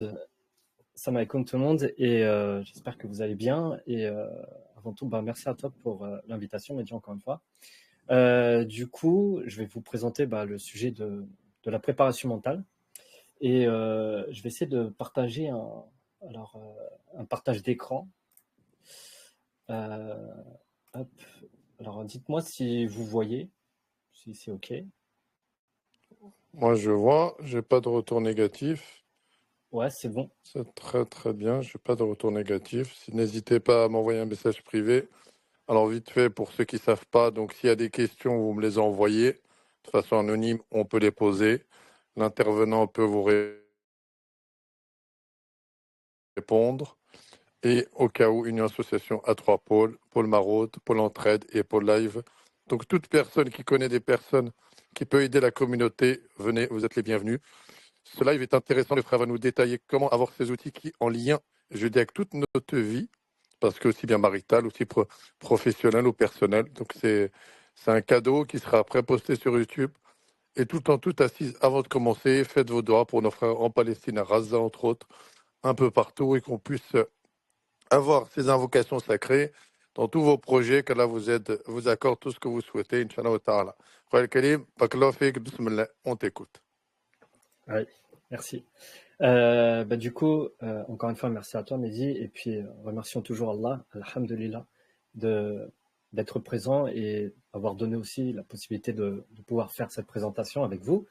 Salam alaikum tout le monde et j'espère que vous allez bien et avant tout merci à toi pour l'invitation Mehdi encore une fois. Du coup je vais vous présenter le sujet de la préparation mentale et je vais essayer de partager un partage d'écran. Euh, hop. Alors dites-moi si vous voyez, si c'est OK. Moi, je vois, j'ai pas de retour négatif. Ouais, c'est bon. C'est très très bien, j'ai pas de retour négatif. N'hésitez pas à m'envoyer un message privé. Alors vite fait, pour ceux qui savent pas, donc s'il y a des questions, vous me les envoyez. De façon anonyme, on peut les poser. L'intervenant peut vous répondre. Et au cas où, une association à 3 pôles, pôle Maraude, pôle Entraide et pôle Live. Donc toute personne qui connaît des personnes qui peut aider la communauté, venez, vous êtes les bienvenus. Ce live est intéressant, le frère va nous détailler comment avoir ces outils qui, en lien, je dis, avec toute notre vie, parce que aussi bien maritale, aussi professionnelle ou personnelle. Donc c'est un cadeau qui sera après posté sur YouTube. Et tout en tout assise, avant de commencer, faites vos doigts pour nos frères en Palestine, à Gaza, entre autres, un peu partout, et qu'on puisse avoir ces invocations sacrées dans tous vos projets, qu'Allah vous aide, vous accorde tout ce que vous souhaitez, Inch'Allah wa ta'ala. Frère Karim, barakallahu fik, bismillah, on t'écoute. Oui, merci. Du coup, encore une fois, merci à toi, Mehdi, et puis remercions toujours Allah, alhamdulillah, d'être présent et avoir donné aussi la possibilité de pouvoir faire cette présentation avec vous.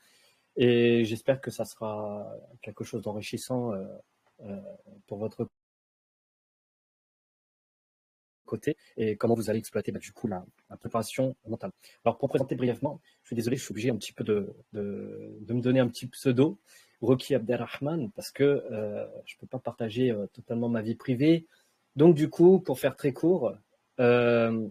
Et j'espère que ça sera quelque chose d'enrichissant pour votre côté et comment vous allez exploiter du coup la préparation mentale. Alors pour présenter brièvement, je suis désolé, je suis obligé un petit peu de me donner un petit pseudo, Rocky Abderrahman, parce que je ne peux pas partager totalement ma vie privée. Donc du coup, pour faire très court, je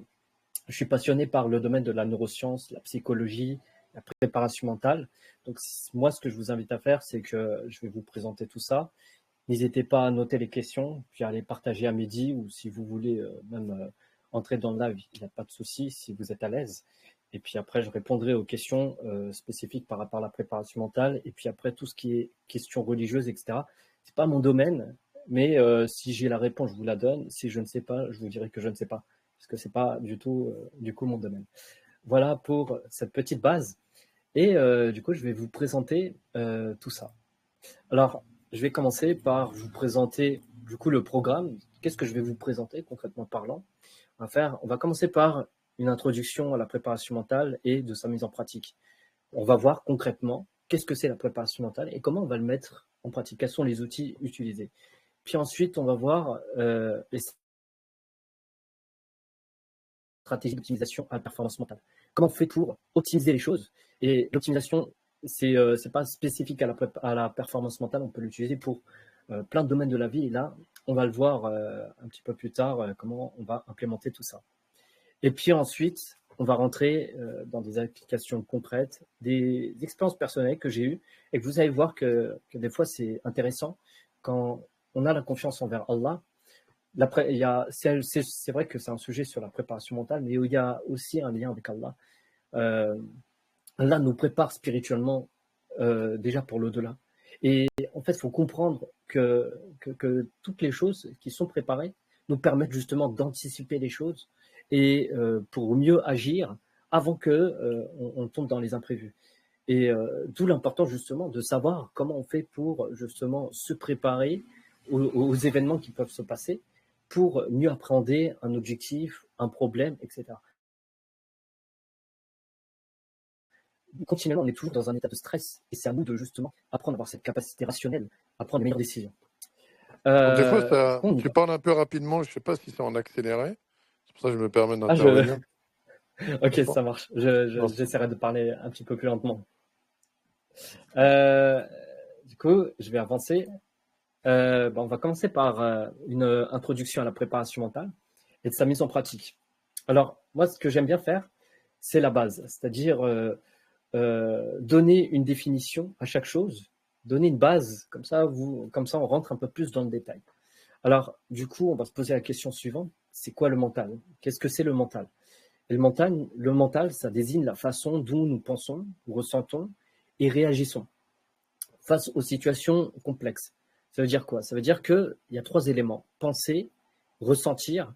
suis passionné par le domaine de la neuroscience, la psychologie, la préparation mentale. Donc moi, ce que je vous invite à faire, c'est que je vais vous présenter tout ça. N'hésitez pas à noter les questions, puis à les partager à midi, ou si vous voulez même entrer dans le live, il n'y a pas de souci si vous êtes à l'aise. Et puis après, je répondrai aux questions spécifiques par rapport à la préparation mentale. Et puis après, tout ce qui est questions religieuses, etc. C'est pas mon domaine, mais si j'ai la réponse, je vous la donne. Si je ne sais pas, je vous dirai que je ne sais pas, parce que c'est pas du tout du coup mon domaine. Voilà pour cette petite base. Et du coup, je vais vous présenter tout ça. Alors, je vais commencer par vous présenter du coup le programme. Qu'est-ce que je vais vous présenter concrètement parlant? On va commencer par une introduction à la préparation mentale et de sa mise en pratique. On va voir concrètement qu'est-ce que c'est la préparation mentale et comment on va le mettre en pratique. Quels sont les outils utilisés? Puis ensuite, on va voir les stratégie d'optimisation à la performance mentale. Comment on fait pour optimiser les choses? Et l'optimisation, c'est pas spécifique à la performance mentale, on peut l'utiliser pour plein de domaines de la vie. Et là, on va le voir un petit peu plus tard, comment on va implémenter tout ça. Et puis ensuite, on va rentrer dans des applications concrètes, des expériences personnelles que j'ai eues, et que vous allez voir que des fois, c'est intéressant quand on a la confiance envers Allah. C'est vrai que c'est un sujet sur la préparation mentale, mais il y a aussi un lien avec Allah. Euh, Allah nous prépare spirituellement déjà pour l'au-delà. Et en fait, il faut comprendre que toutes les choses qui sont préparées nous permettent justement d'anticiper les choses et pour mieux agir avant que on tombe dans les imprévus. Et d'où l'importance justement de savoir comment on fait pour justement se préparer aux événements qui peuvent se passer pour mieux appréhender un objectif, un problème, etc. Continuellement, on est toujours dans un état de stress et c'est à nous de justement apprendre à avoir cette capacité rationnelle à prendre les meilleures décisions. Alors, des fois, tu Donc, parles un peu rapidement, je ne sais pas si c'est en accéléré. C'est pour ça que je me permets ah, je... d'intervenir. ok, D'accord. ça marche. Non, J'essaierai de parler un petit peu plus lentement. Euh, du coup, je vais avancer. On va commencer par une introduction à la préparation mentale et de sa mise en pratique. Alors, moi, ce que j'aime bien faire, c'est la base, c'est-à-dire donner une définition à chaque chose, donner une base, comme ça, on rentre un peu plus dans le détail. Alors, du coup, on va se poser la question suivante, c'est quoi le mental? Qu'est-ce que c'est le mental? Et le mental, ça désigne la façon dont nous pensons, ressentons et réagissons face aux situations complexes. Ça veut dire quoi? Ça veut dire qu'il y a 3 éléments: penser, ressentir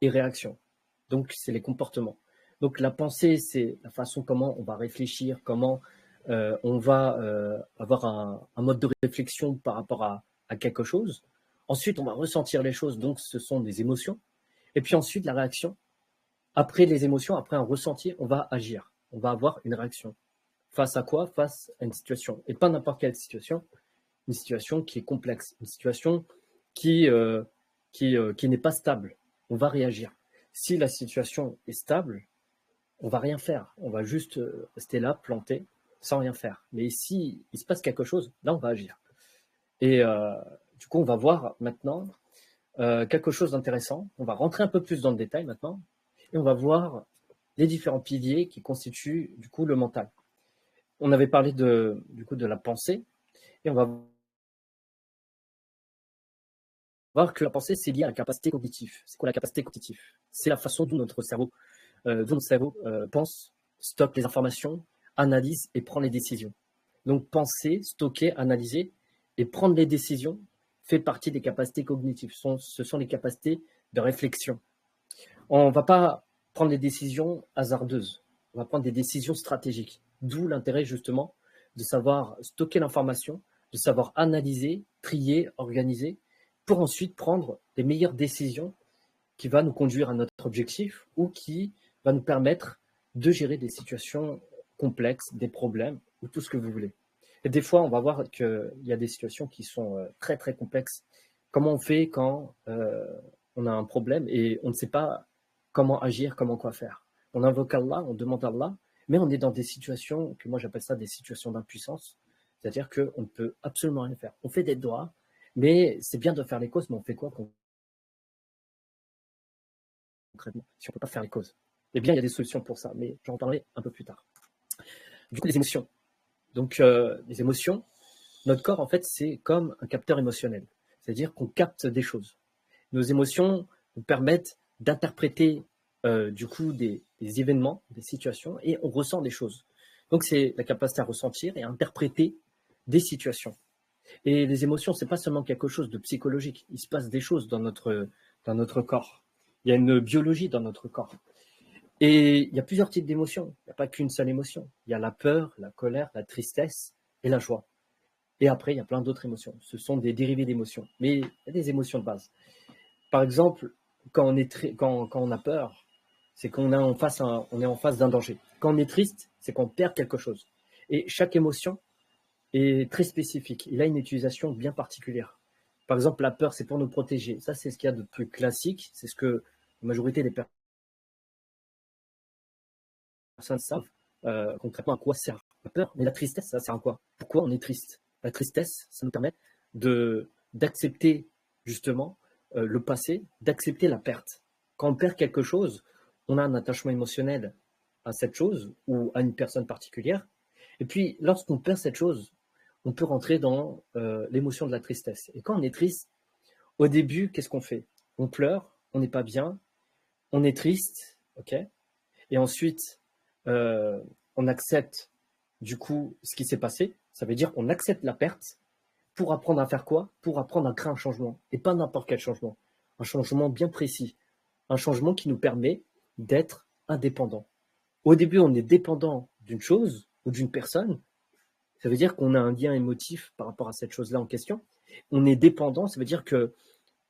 et réaction. Donc, c'est les comportements. Donc, la pensée, c'est la façon comment on va réfléchir, comment on va avoir un mode de réflexion par rapport à quelque chose. Ensuite, on va ressentir les choses, donc ce sont des émotions. Et puis ensuite, la réaction. Après les émotions, après un ressenti, on va agir. On va avoir une réaction. Face à quoi? Face à une situation. Et pas n'importe quelle situation, une situation qui est complexe, une situation qui, qui n'est pas stable. On va réagir. Si la situation est stable, on va rien faire. On va juste rester là, planté, sans rien faire. Mais si il se passe quelque chose, là, on va agir. Et du coup, on va voir maintenant quelque chose d'intéressant. On va rentrer un peu plus dans le détail maintenant. Et on va voir les différents piliers qui constituent du coup le mental. On avait parlé du coup de la pensée. Et on va voir que la pensée, c'est lié à la capacité cognitive. C'est quoi la capacité cognitive? C'est la façon dont notre cerveau pense, stocke les informations, analyse et prend les décisions. Donc penser, stocker, analyser et prendre les décisions fait partie des capacités cognitives. Ce sont les capacités de réflexion. On ne va pas prendre des décisions hasardeuses. On va prendre des décisions stratégiques. D'où l'intérêt justement de savoir stocker l'information, de savoir analyser, trier, organiser, pour ensuite prendre les meilleures décisions qui va nous conduire à notre objectif ou qui va nous permettre de gérer des situations complexes, des problèmes ou tout ce que vous voulez. Et des fois, on va voir qu'il y a des situations qui sont très très complexes. Comment on fait quand on a un problème et on ne sait pas comment agir, comment quoi faire? On invoque Allah, on demande Allah, mais on est dans des situations que moi j'appelle ça des situations d'impuissance. C'est-à-dire qu'on ne peut absolument rien faire. On fait des doigts, mais c'est bien de faire les causes, mais on fait quoi concrètement si on ne peut pas faire les causes? Eh bien, il y a des solutions pour ça, mais j'en parlerai un peu plus tard. Du coup, les émotions. Donc, les émotions, notre corps, en fait, c'est comme un capteur émotionnel. C'est-à-dire qu'on capte des choses. Nos émotions nous permettent d'interpréter, du coup, des événements, des situations, et on ressent des choses. Donc, c'est la capacité à ressentir et à interpréter des situations. Et les émotions, c'est pas seulement quelque chose de psychologique. Il se passe des choses dans notre corps. Il y a une biologie dans notre corps. Et il y a plusieurs types d'émotions. Il n'y a pas qu'une seule émotion. Il y a la peur, la colère, la tristesse et la joie. Et après, il y a plein d'autres émotions. Ce sont des dérivés d'émotions. Mais il y a des émotions de base. Par exemple, quand on a peur, c'est qu'on est en face d'un danger. Quand on est triste, c'est qu'on perd quelque chose. Et chaque émotion est très spécifique. Il a une utilisation bien particulière. Par exemple, la peur, c'est pour nous protéger. Ça, c'est ce qu'il y a de plus classique. C'est ce que la majorité des personnes savent concrètement à quoi sert la peur. Mais la tristesse, ça sert à quoi? Pourquoi on est triste? La tristesse, ça nous permet d'accepter justement le passé, d'accepter la perte. Quand on perd quelque chose, on a un attachement émotionnel à cette chose ou à une personne particulière. Et puis, lorsqu'on perd cette chose, on peut rentrer dans l'émotion de la tristesse. Et quand on est triste, au début, qu'est-ce qu'on fait? On pleure, on n'est pas bien, on est triste, ok? Et ensuite, on accepte du coup ce qui s'est passé. Ça veut dire qu'on accepte la perte pour apprendre à faire quoi? Pour apprendre à créer un changement. Et pas n'importe quel changement. Un changement bien précis. Un changement qui nous permet d'être indépendant. Au début, on est dépendant d'une chose ou d'une personne. Ça veut dire qu'on a un lien émotif par rapport à cette chose-là en question. On est dépendant, ça veut dire que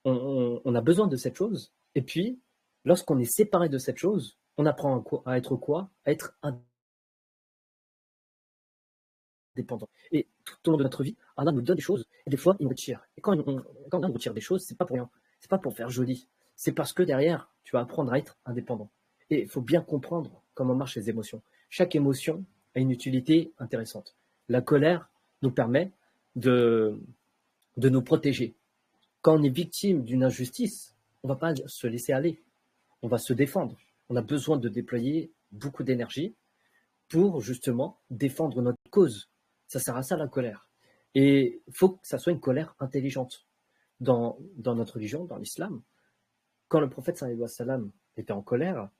on a besoin de cette chose. Et puis, lorsqu'on est séparé de cette chose, on apprend à être quoi? À être indépendant. Et tout au long de notre vie, Allah nous donne des choses, et des fois, il nous retire. Et quand on nous retire des choses, c'est pas pour rien. C'est pas pour faire joli. C'est parce que derrière, tu vas apprendre à être indépendant. Et il faut bien comprendre comment marchent les émotions. Chaque émotion a une utilité intéressante. La colère nous permet de nous protéger. Quand on est victime d'une injustice, on ne va pas se laisser aller. On va se défendre. On a besoin de déployer beaucoup d'énergie pour justement défendre notre cause. Ça sert à ça la colère. Et il faut que ça soit une colère intelligente. Dans notre religion, dans l'islam, quand le prophète sallallahu alayhi wa sallam était en colère,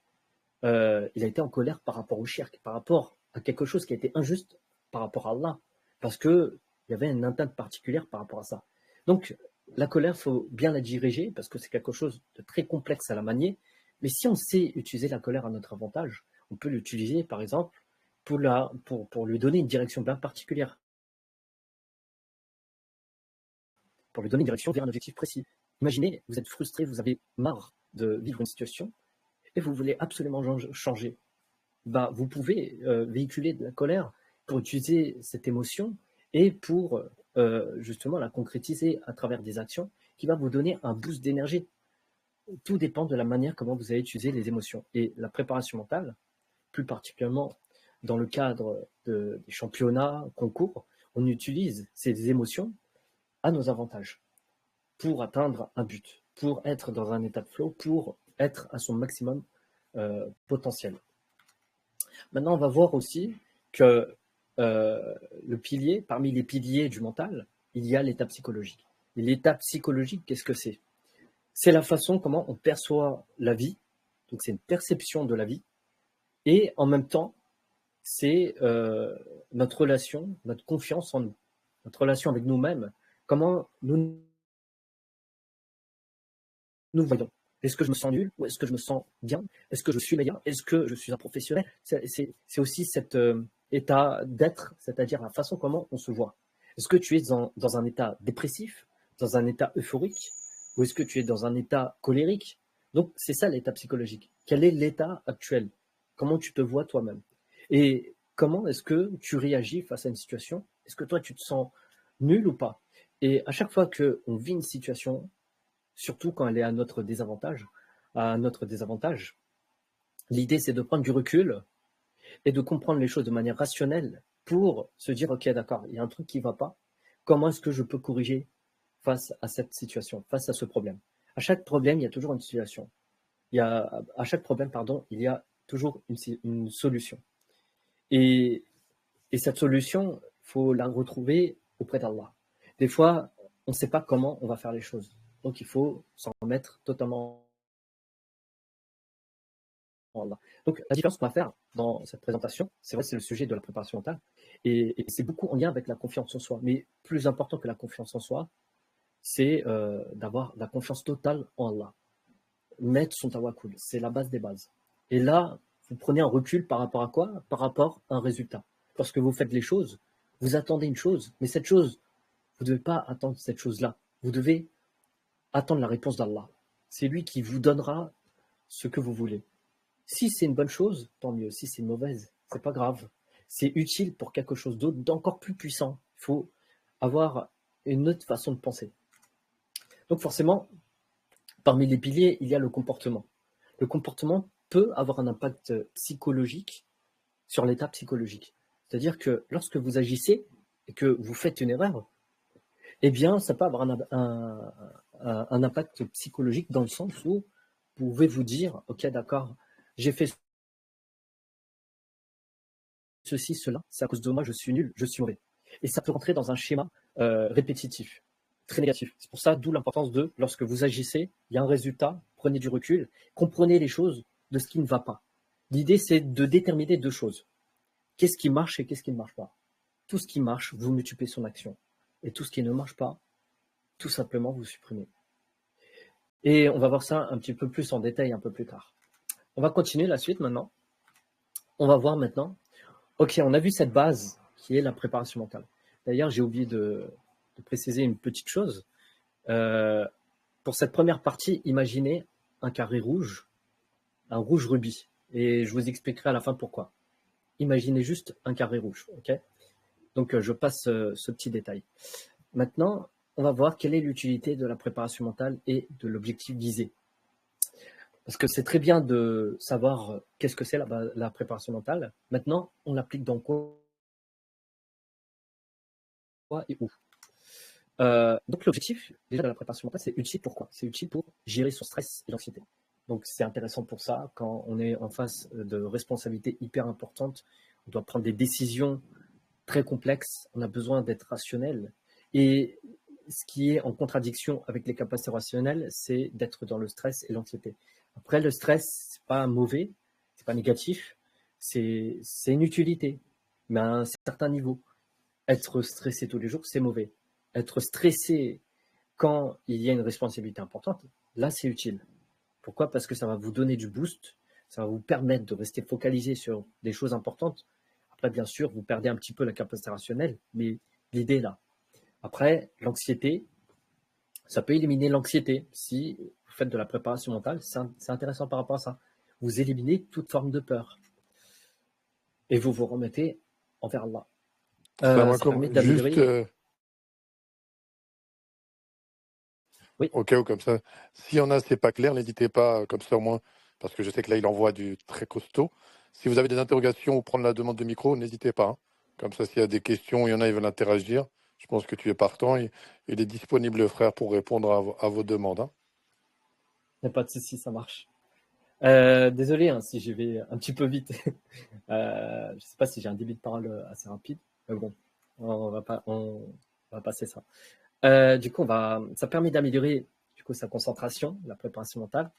il a été en colère par rapport au shirk, par rapport à quelque chose qui a été injuste par rapport à Allah, parce qu'il y avait une atteinte particulière par rapport à ça. Donc, la colère, il faut bien la diriger parce que c'est quelque chose de très complexe à la manier. Mais si on sait utiliser la colère à notre avantage, on peut l'utiliser, par exemple, pour lui donner une direction bien particulière, pour lui donner une direction vers un objectif précis. Imaginez, vous êtes frustré, vous avez marre de vivre une situation et vous voulez absolument changer. Bah, vous pouvez véhiculer de la colère pour utiliser cette émotion et pour justement la concrétiser à travers des actions qui va vous donner un boost d'énergie. Tout dépend de la manière comment vous allez utiliser les émotions. Et la préparation mentale, plus particulièrement dans le cadre des championnats, concours, on utilise ces émotions à nos avantages pour atteindre un but, pour être dans un état de flow, pour être à son maximum potentiel. Maintenant, on va voir aussi que le pilier, parmi les piliers du mental, il y a l'état psychologique. Et l'état psychologique, qu'est-ce que c'est? C'est la façon comment on perçoit la vie, donc c'est une perception de la vie, et en même temps, c'est notre relation, notre confiance en nous, notre relation avec nous-mêmes, comment nous voyons. Est-ce que je me sens nul ou est-ce que je me sens bien? Est-ce que je suis meilleur? Est-ce que je suis un professionnel? C'est aussi cet état d'être, c'est-à-dire la façon comment on se voit. Est-ce que tu es dans un état dépressif, dans un état euphorique, ou est-ce que tu es dans un état colérique? Donc, c'est ça l'état psychologique. Quel est l'état actuel? Comment tu te vois toi-même? Et comment est-ce que tu réagis face à une situation? Est-ce que toi, tu te sens nul ou pas? Et à chaque fois qu'on vit une situation, surtout quand elle est à notre désavantage, l'idée c'est de prendre du recul et de comprendre les choses de manière rationnelle pour se dire, ok, d'accord, il y a un truc qui ne va pas. Comment est-ce que je peux corriger face à cette situation, face à ce problème? À chaque problème, il y a toujours une situation. À chaque problème, pardon, il y a toujours une solution. Et cette solution, il faut la retrouver auprès d'Allah. Des fois, on ne sait pas comment on va faire les choses. Donc, il faut s'en remettre totalement à Allah. Donc, la différence qu'on va faire dans cette présentation, c'est vrai, c'est le sujet de la préparation mentale. Et c'est beaucoup en lien avec la confiance en soi. Mais plus important que la confiance en soi, c'est d'avoir la confiance totale en Allah. Mettre son tawakkul, c'est la base des bases. Et là, vous prenez un recul par rapport à quoi? Par rapport à un résultat. Lorsque vous faites les choses, vous attendez une chose, mais cette chose, vous ne devez pas attendre cette chose-là. Vous devez attendre la réponse d'Allah. C'est lui qui vous donnera ce que vous voulez. Si c'est une bonne chose, tant mieux. Si c'est une mauvaise, c'est pas grave. C'est utile pour quelque chose d'autre, d'encore plus puissant. Il faut avoir une autre façon de penser. Donc forcément, parmi les piliers, il y a le comportement. Le comportement peut avoir un impact psychologique sur l'état psychologique. C'est-à-dire que lorsque vous agissez et que vous faites une erreur, eh bien, ça peut avoir un impact psychologique dans le sens où vous pouvez vous dire, ok, d'accord, j'ai fait ceci, cela, c'est à cause de moi, je suis nul, je suis mauvais. Et ça peut rentrer dans un schéma répétitif, très négatif. C'est pour ça, d'où l'importance de, lorsque vous agissez, il y a un résultat, prenez du recul, comprenez les choses de ce qui ne va pas. L'idée, c'est de déterminer deux choses. Qu'est-ce qui marche et qu'est-ce qui ne marche pas? Tout ce qui marche, vous multipliez son action. Et tout ce qui ne marche pas, tout simplement, vous supprimez. Et on va voir ça un petit peu plus en détail un peu plus tard. On va continuer la suite maintenant. On va voir maintenant. Ok, on a vu cette base qui est la préparation mentale. D'ailleurs, j'ai oublié de préciser une petite chose. Pour cette première partie, imaginez un carré rouge, un rouge rubis. Et je vous expliquerai à la fin pourquoi. Imaginez juste un carré rouge. Ok. Donc, je passe ce petit détail. Maintenant, on va voir quelle est l'utilité de la préparation mentale et de l'objectif visé. Parce que c'est très bien de savoir qu'est-ce que c'est la préparation mentale. Maintenant, on l'applique dans quoi et où. Donc l'objectif déjà de la préparation mentale, c'est utile pour quoi? C'est utile pour gérer son stress et l'anxiété. Donc c'est intéressant pour ça quand on est en face de responsabilités hyper importantes, on doit prendre des décisions très complexes, on a besoin d'être rationnel. Et ce qui est en contradiction avec les capacités rationnelles, c'est d'être dans le stress et l'anxiété. Après, le stress, c'est pas mauvais, c'est pas négatif, c'est une utilité, mais à un certain niveau. Être stressé tous les jours, c'est mauvais. Être stressé quand il y a une responsabilité importante, là, c'est utile. Pourquoi? Parce que ça va vous donner du boost, ça va vous permettre de rester focalisé sur des choses importantes. Après, bien sûr, vous perdez un petit peu la capacité rationnelle, mais l'idée est là. Après, l'anxiété, ça peut éliminer l'anxiété. Si vous faites de la préparation mentale, c'est intéressant par rapport à ça. Vous éliminez toute forme de peur et vous vous remettez envers Allah. Ça permet Juste d'améliorer. Oui, au cas où, comme ça, s'il y en a, c'est pas clair, n'hésitez pas, comme ça au moins, parce que je sais que là, il envoie du très costaud. Si vous avez des interrogations ou prendre la demande de micro, n'hésitez pas, hein. Comme ça, s'il y a des questions, il y en a, ils veulent interagir. Je pense que tu es partant. Il est disponible, frère, pour répondre à vos demandes, hein. il n'y a pas de souci, ça marche. Désolé hein, si je vais un petit peu vite. Je ne sais pas si j'ai un débit de parole assez rapide, mais bon, on va passer ça. Du coup, ça permet d'améliorer du coup sa concentration, la préparation mentale,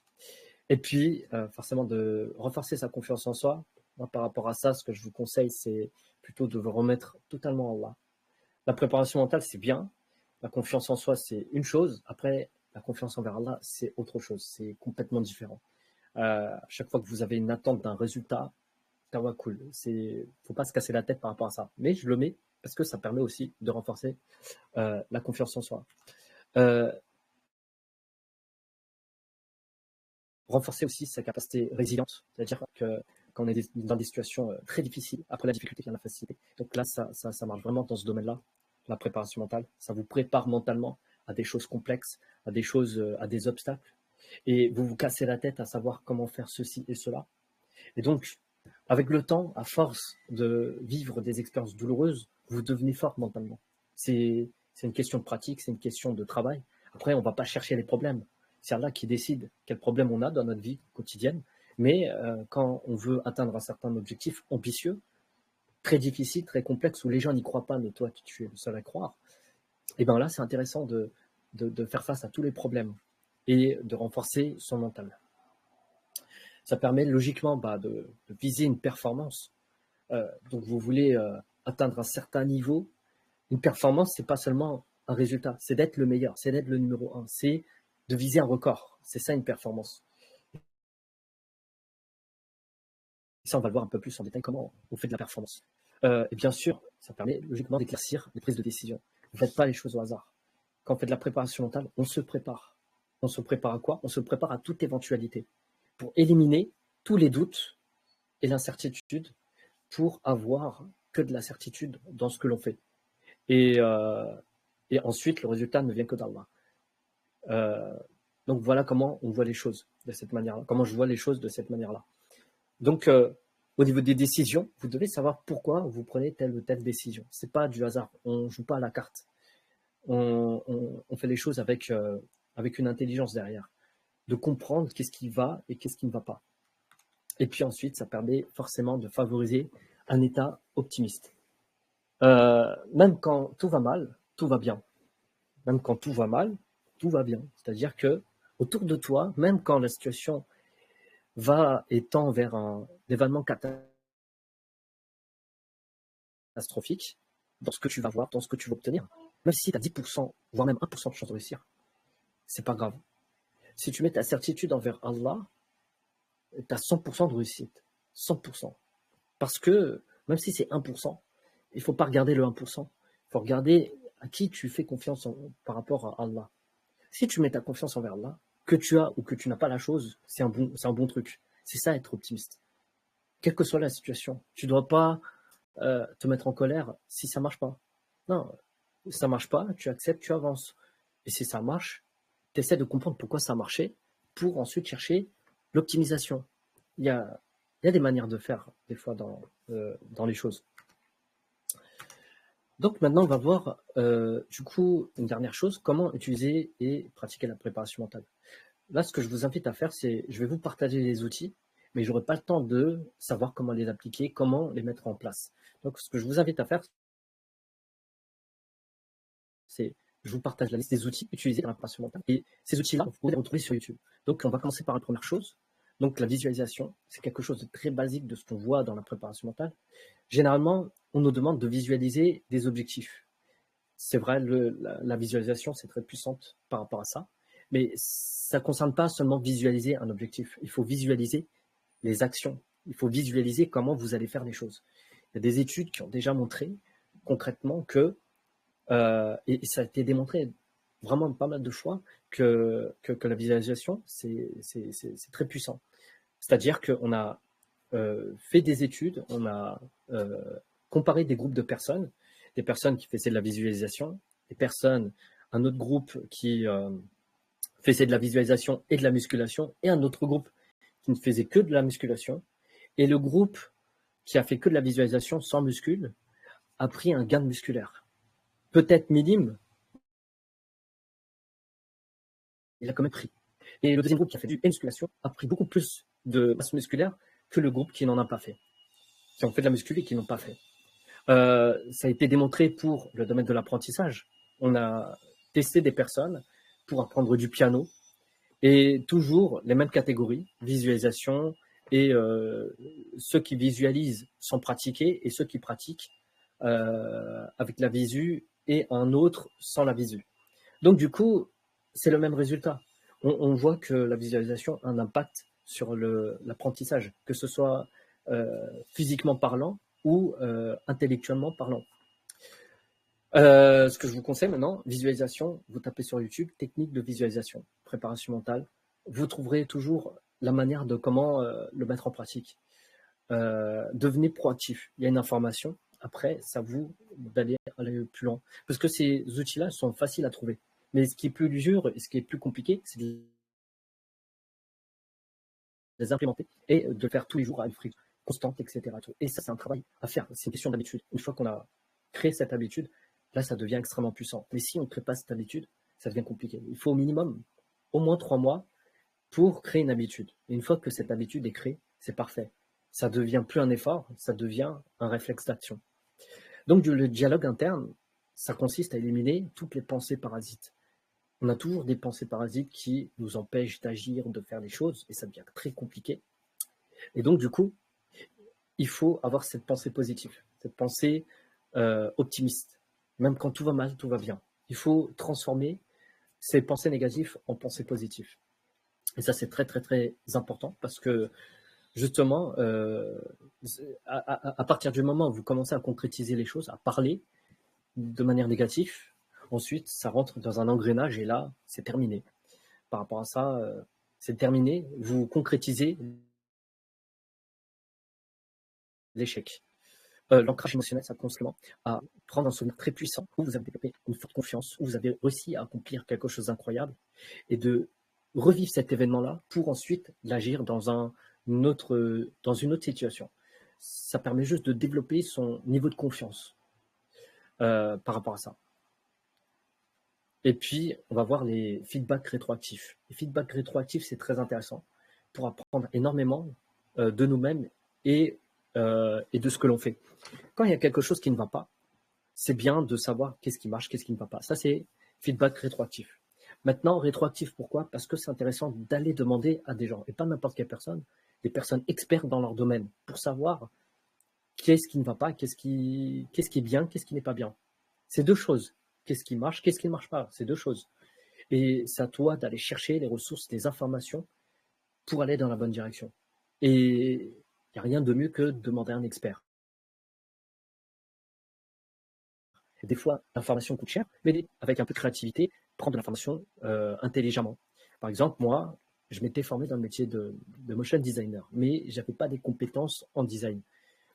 et puis forcément de renforcer sa confiance en soi. Moi, par rapport à ça, ce que je vous conseille, c'est plutôt de vous remettre totalement en Allah. La préparation mentale, c'est bien. La confiance en soi, c'est une chose. Après, la confiance envers Allah, c'est autre chose. C'est complètement différent. Chaque fois que vous avez une attente d'un résultat, cool. Faut pas se casser la tête par rapport à ça. Mais je le mets parce que ça permet aussi de renforcer la confiance en soi. Renforcer aussi sa capacité résiliente, c'est-à-dire que quand on est dans des situations très difficiles, après la difficulté vient la facilité. Donc là, ça marche vraiment dans ce domaine-là, la préparation mentale. Ça vous prépare mentalement à des choses complexes, à des choses, à des obstacles. Et vous vous cassez la tête à savoir comment faire ceci et cela. Et donc, avec le temps, à force de vivre des expériences douloureuses, vous devenez fort mentalement. C'est une question de pratique, c'est une question de travail. Après, on ne va pas chercher les problèmes. C'est Allah qui décide quel problème on a dans notre vie quotidienne. Mais quand on veut atteindre un certain objectif ambitieux, très difficile, très complexe, où les gens n'y croient pas, mais toi, tu es le seul à croire, et bien là, c'est intéressant de faire face à tous les problèmes et de renforcer son mental. Ça permet logiquement de viser une performance. Donc vous voulez atteindre un certain niveau. Une performance, c'est pas seulement un résultat, c'est d'être le meilleur, c'est d'être le numéro un, c'est de viser un record. C'est ça une performance. Et ça, on va le voir un peu plus en détail comment on fait de la performance. Et bien sûr, ça permet logiquement d'éclaircir les prises de décision. Vous ne faites pas les choses au hasard. Quand on fait de la préparation mentale, on se prépare. On se prépare à quoi? On se prépare à toute éventualité pour éliminer tous les doutes et l'incertitude pour avoir que de la certitude dans ce que l'on fait. Et ensuite, le résultat ne vient que d'Allah. Donc voilà comment on voit les choses de cette manière-là, comment je vois les choses de cette manière-là. Donc, au niveau des décisions, vous devez savoir pourquoi vous prenez telle ou telle décision. C'est pas du hasard, on ne joue pas à la carte. On fait les choses avec une intelligence derrière, de comprendre qu'est-ce qui va et qu'est-ce qui ne va pas. Et puis ensuite, ça permet forcément de favoriser un état optimiste. Même quand tout va mal, tout va bien. Même quand tout va mal, tout va bien. C'est-à-dire que autour de toi, même quand la situation va et tend vers un événement catastrophique, dans ce que tu vas voir, dans ce que tu vas obtenir, même si tu as 10%, voire même 1% de chance de réussir, c'est pas grave. Si tu mets ta certitude envers Allah, tu as 100% de réussite. 100%. Parce que même si c'est 1%, il ne faut pas regarder le 1%. Il faut regarder à qui tu fais confiance par rapport à Allah. Si tu mets ta confiance envers Allah, que tu as ou que tu n'as pas la chose, c'est un bon truc. C'est ça être optimiste. Quelle que soit la situation, tu ne dois pas te mettre en colère si ça ne marche pas. Non, ça ne marche pas, tu acceptes, tu avances. Et si ça marche, tu essaies de comprendre pourquoi ça a marché pour ensuite chercher l'optimisation. Il y a des manières de faire, des fois, dans les choses. Donc maintenant, on va voir, du coup, une dernière chose, comment utiliser et pratiquer la préparation mentale. Là, ce que je vous invite à faire, c'est, je vais vous partager les outils, mais je n'aurai pas le temps de savoir comment les appliquer, comment les mettre en place. Donc, ce que je vous invite à faire, c'est, je vous partage la liste des outils utilisés dans la préparation mentale. Et ces outils-là, vous pouvez les retrouver sur YouTube. Donc, on va commencer par la première chose. Donc, la visualisation, c'est quelque chose de très basique de ce qu'on voit dans la préparation mentale. Généralement, on nous demande de visualiser des objectifs. c'est vrai, la visualisation, c'est très puissante par rapport à ça. Mais ça ne concerne pas seulement visualiser un objectif. Il faut visualiser les actions. Il faut visualiser comment vous allez faire les choses. Il y a des études qui ont déjà montré concrètement que, et ça a été démontré vraiment pas mal de fois, que la visualisation, c'est très puissant. C'est-à-dire qu'on a fait des études, on a comparé des groupes de personnes, des personnes qui faisaient de la visualisation, des personnes, un autre groupe qui faisait de la visualisation et de la musculation, et un autre groupe qui ne faisait que de la musculation. Et le groupe qui a fait que de la visualisation sans muscule a pris un gain musculaire. Peut-être minime, il a quand même pris. Et le deuxième groupe qui a fait du musculation a pris beaucoup plus de masse musculaire que le groupe qui n'en a pas fait, qui ont fait de la muscu et qui n'ont pas fait. Ça a été démontré pour le domaine de l'apprentissage. On a testé des personnes pour apprendre du piano et toujours les mêmes catégories, visualisation et ceux qui visualisent sans pratiquer et ceux qui pratiquent avec la visu et un autre sans la visu. Donc du coup, c'est le même résultat. On voit que la visualisation a un impact sur l'apprentissage, que ce soit physiquement parlant ou intellectuellement parlant. Ce que je vous conseille maintenant, visualisation, vous tapez sur YouTube, technique de visualisation, préparation mentale. Vous trouverez toujours la manière de comment le mettre en pratique. Devenez proactif. Il y a une information. Après, c'est à vous d'aller aller plus loin. Parce que ces outils-là sont faciles à trouver. Mais ce qui est plus dur et ce qui est plus compliqué, c'est de les implémenter et de le faire tous les jours à une fréquence constante, etc. Et ça, c'est un travail à faire. C'est une question d'habitude. Une fois qu'on a créé cette habitude, là, ça devient extrêmement puissant. Mais si on ne crée pas cette habitude, ça devient compliqué. Il faut au minimum au moins 3 mois pour créer une habitude. Et une fois que cette habitude est créée, c'est parfait. Ça devient plus un effort, ça devient un réflexe d'action. Donc le dialogue interne, ça consiste à éliminer toutes les pensées parasites. On a toujours des pensées parasites qui nous empêchent d'agir, de faire des choses, et ça devient très compliqué. Et donc du coup, il faut avoir cette pensée positive, cette pensée optimiste. Même quand tout va mal, tout va bien. Il faut transformer ces pensées négatives en pensées positives. Et ça, c'est très, très, très important parce que justement, à partir du moment où vous commencez à concrétiser les choses, à parler de manière négative, ensuite, ça rentre dans un engrenage et là, c'est terminé. Par rapport à ça, c'est terminé. Vous concrétisez l'échec. L'ancrage émotionnel, ça consiste à prendre un souvenir très puissant où vous avez développé une forte confiance, où vous avez réussi à accomplir quelque chose d'incroyable et de revivre cet événement-là pour ensuite l'agir dans une autre situation. Ça permet juste de développer son niveau de confiance par rapport à ça. Et puis, on va voir les feedbacks rétroactifs. Les feedbacks rétroactifs, c'est très intéressant pour apprendre énormément de nous-mêmes et de ce que l'on fait. Quand il y a quelque chose qui ne va pas, c'est bien de savoir qu'est-ce qui marche, qu'est-ce qui ne va pas. Ça, c'est feedback rétroactif. Maintenant, rétroactif, pourquoi? Parce que c'est intéressant d'aller demander à des gens, et pas n'importe quelle personne, des personnes expertes dans leur domaine, pour savoir qu'est-ce qui ne va pas, qu'est-ce qui est bien, qu'est-ce qui n'est pas bien. C'est deux choses. Qu'est-ce qui marche, qu'est-ce qui ne marche pas. C'est deux choses. Et c'est à toi d'aller chercher les ressources, les informations pour aller dans la bonne direction. Et il n'y a rien de mieux que de demander à un expert. Et des fois, l'information coûte cher, mais avec un peu de créativité, prendre de l'information intelligemment. Par exemple, moi, je m'étais formé dans le métier de motion designer, mais je n'avais pas des compétences en design.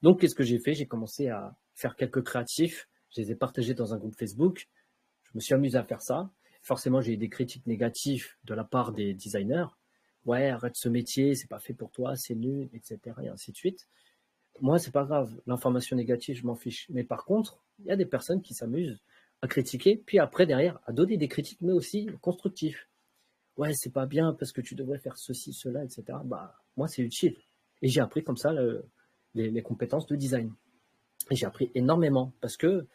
Donc, qu'est-ce que j'ai fait? J'ai commencé à faire quelques créatifs, je les ai partagés dans un groupe Facebook, je me suis amusé à faire ça. Forcément, j'ai eu des critiques négatives de la part des designers. Ouais, arrête ce métier, c'est pas fait pour toi, c'est nul, etc. et ainsi de suite. Moi, c'est pas grave. L'information négative, je m'en fiche. Mais par contre, il y a des personnes qui s'amusent à critiquer, puis après, derrière, à donner des critiques, mais aussi constructives. Ouais, c'est pas bien parce que tu devrais faire ceci, cela, etc. Bah, moi, c'est utile. Et j'ai appris comme ça les compétences de design. Et j'ai appris énormément parce que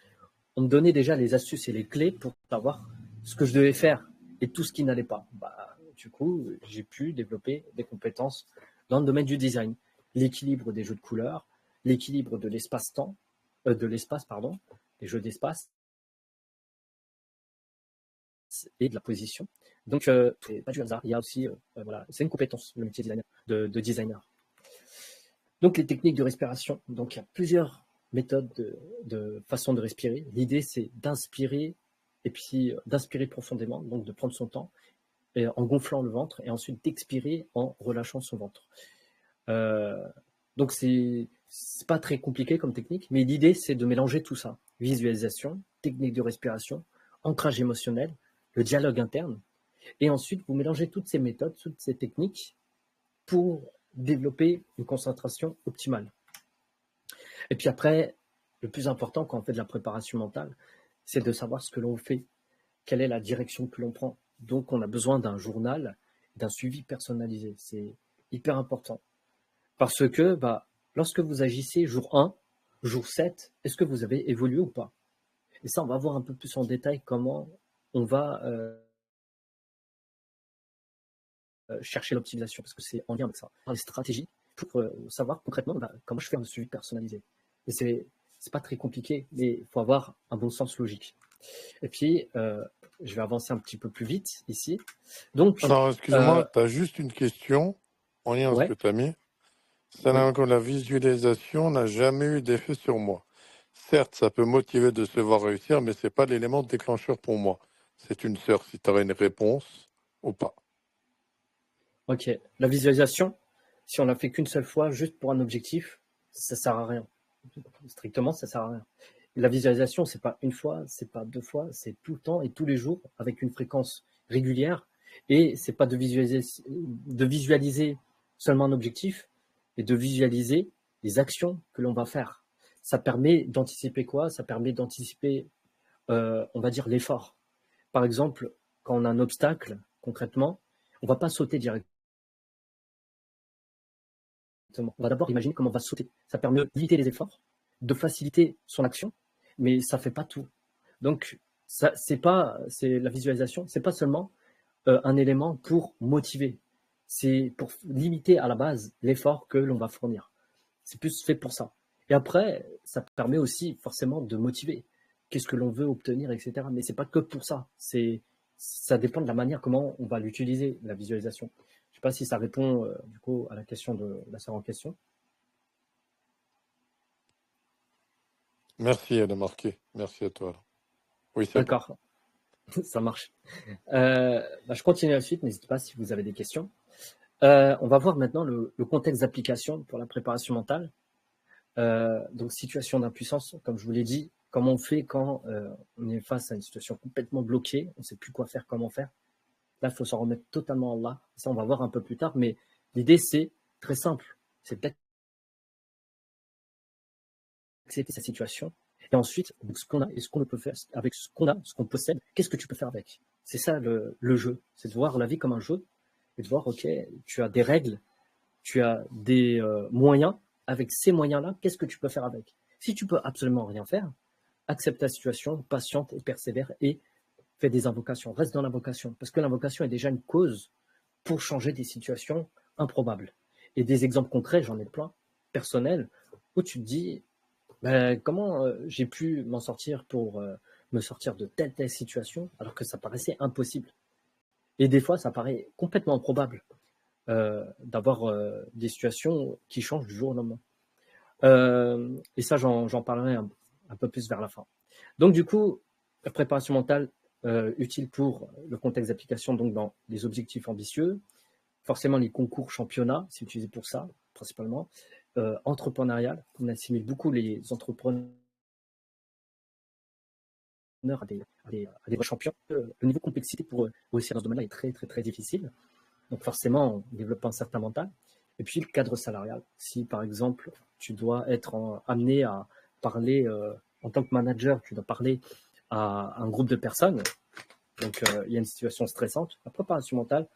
on me donnait déjà les astuces et les clés pour savoir ce que je devais faire et tout ce qui n'allait pas. Bah, du coup, j'ai pu développer des compétences dans le domaine du design. L'équilibre des jeux de couleurs, l'équilibre de l'espace-temps, des jeux d'espace, et de la position. Donc, c'est pas du hasard. Il y a aussi, voilà, c'est une compétence, le métier de designer. Donc, les techniques de respiration. Donc, il y a plusieurs méthodes de façon de respirer. L'idée, c'est d'inspirer et puis d'inspirer profondément, donc de prendre son temps et en gonflant le ventre et ensuite d'expirer en relâchant son ventre. Donc, c'est pas très compliqué comme technique, mais l'idée, c'est de mélanger tout ça. Visualisation, technique de respiration, ancrage émotionnel, le dialogue interne. Et ensuite, vous mélangez toutes ces méthodes, toutes ces techniques pour développer une concentration optimale. Et puis après, le plus important quand on fait de la préparation mentale, c'est de savoir ce que l'on fait, quelle est la direction que l'on prend. Donc, on a besoin d'un journal, d'un suivi personnalisé. C'est hyper important. Parce que lorsque vous agissez jour 1, jour 7, est-ce que vous avez évolué ou pas? Et ça, on va voir un peu plus en détail comment on va chercher l'optimisation, parce que c'est en lien avec ça. Les stratégies pour savoir concrètement comment je fais un suivi personnalisé. Et c'est pas très compliqué, mais il faut avoir un bon sens logique. Et puis, je vais avancer un petit peu plus vite ici. Donc, Alors, excuse-moi, tu as juste une question en lien avec ce ouais, que tu as mis. Ça oui, n'a que la visualisation n'a jamais eu d'effet sur moi. Certes, ça peut motiver de se voir réussir, mais c'est pas l'élément déclencheur pour moi. C'est une sœur, si tu aurais une réponse ou pas. ok. La visualisation, si on l'a fait qu'une seule fois, juste pour un objectif, ça sert à rien. Strictement, ça sert à rien. La visualisation, c'est pas une fois, c'est pas deux fois, c'est tout le temps et tous les jours avec une fréquence régulière. Et c'est pas de visualiser seulement un objectif, mais de visualiser les actions que l'on va faire. Ça permet d'anticiper quoi? Ça permet d'anticiper, on va dire, l'effort. Par exemple, quand on a un obstacle, concrètement, on va pas sauter directement. On va d'abord imaginer comment on va sauter. Ça permet de limiter les efforts, de faciliter son action, mais ça fait pas tout. Donc, c'est la visualisation, c'est pas seulement un élément pour motiver, c'est pour limiter à la base l'effort que l'on va fournir. C'est plus fait pour ça. Et après, ça permet aussi forcément de motiver. Qu'est-ce que l'on veut obtenir, etc. Mais c'est pas que pour ça. Ça dépend de la manière comment on va l'utiliser, la visualisation. Je sais pas si ça répond du coup à la question de la sœur en question. Merci, elle a marqué. Merci à toi. Oui, c'est bon. D'accord, ça marche. Je continue la suite, n'hésitez pas si vous avez des questions. On va voir maintenant le contexte d'application pour la préparation mentale. Donc, situation d'impuissance, comme je vous l'ai dit, comment on fait quand on est face à une situation complètement bloquée, on ne sait plus quoi faire, comment faire. Là, il faut s'en remettre totalement à Allah. Ça, on va voir un peu plus tard, mais l'idée, c'est très simple. C'est d'accepter sa situation. Et ensuite, avec ce qu'on a et ce qu'on peut faire, avec ce qu'on a, ce qu'on possède, qu'est-ce que tu peux faire avec? C'est ça le jeu. C'est de voir la vie comme un jeu et de voir, OK, tu as des règles, tu as des moyens. Avec ces moyens-là, qu'est-ce que tu peux faire avec? Si tu peux absolument rien faire, accepte ta situation, patiente et persévère et fais des invocations. Reste dans l'invocation parce que l'invocation est déjà une cause pour changer des situations improbables. Et des exemples concrets, j'en ai plein, personnels, où tu te dis, comment j'ai pu m'en sortir pour me sortir de telle situation alors que ça paraissait impossible. Et des fois, ça paraît complètement improbable d'avoir des situations qui changent du jour au lendemain. Et ça, j'en parlerai un peu plus vers la fin. Donc, du coup, la préparation mentale utile pour le contexte d'application, donc dans les objectifs ambitieux. Forcément, les concours championnats, c'est utilisé pour ça, principalement. Entrepreneurial, on assimile beaucoup les entrepreneurs à des vrais champions. Le niveau de complexité pour réussir dans ce domaine-là est très, très, très difficile. Donc forcément, on développe un certain mental. Et puis le cadre salarial. Si par exemple, tu dois être amené à parler en tant que manager, tu dois parler à un groupe de personnes, donc il y a une situation stressante, la préparation mentale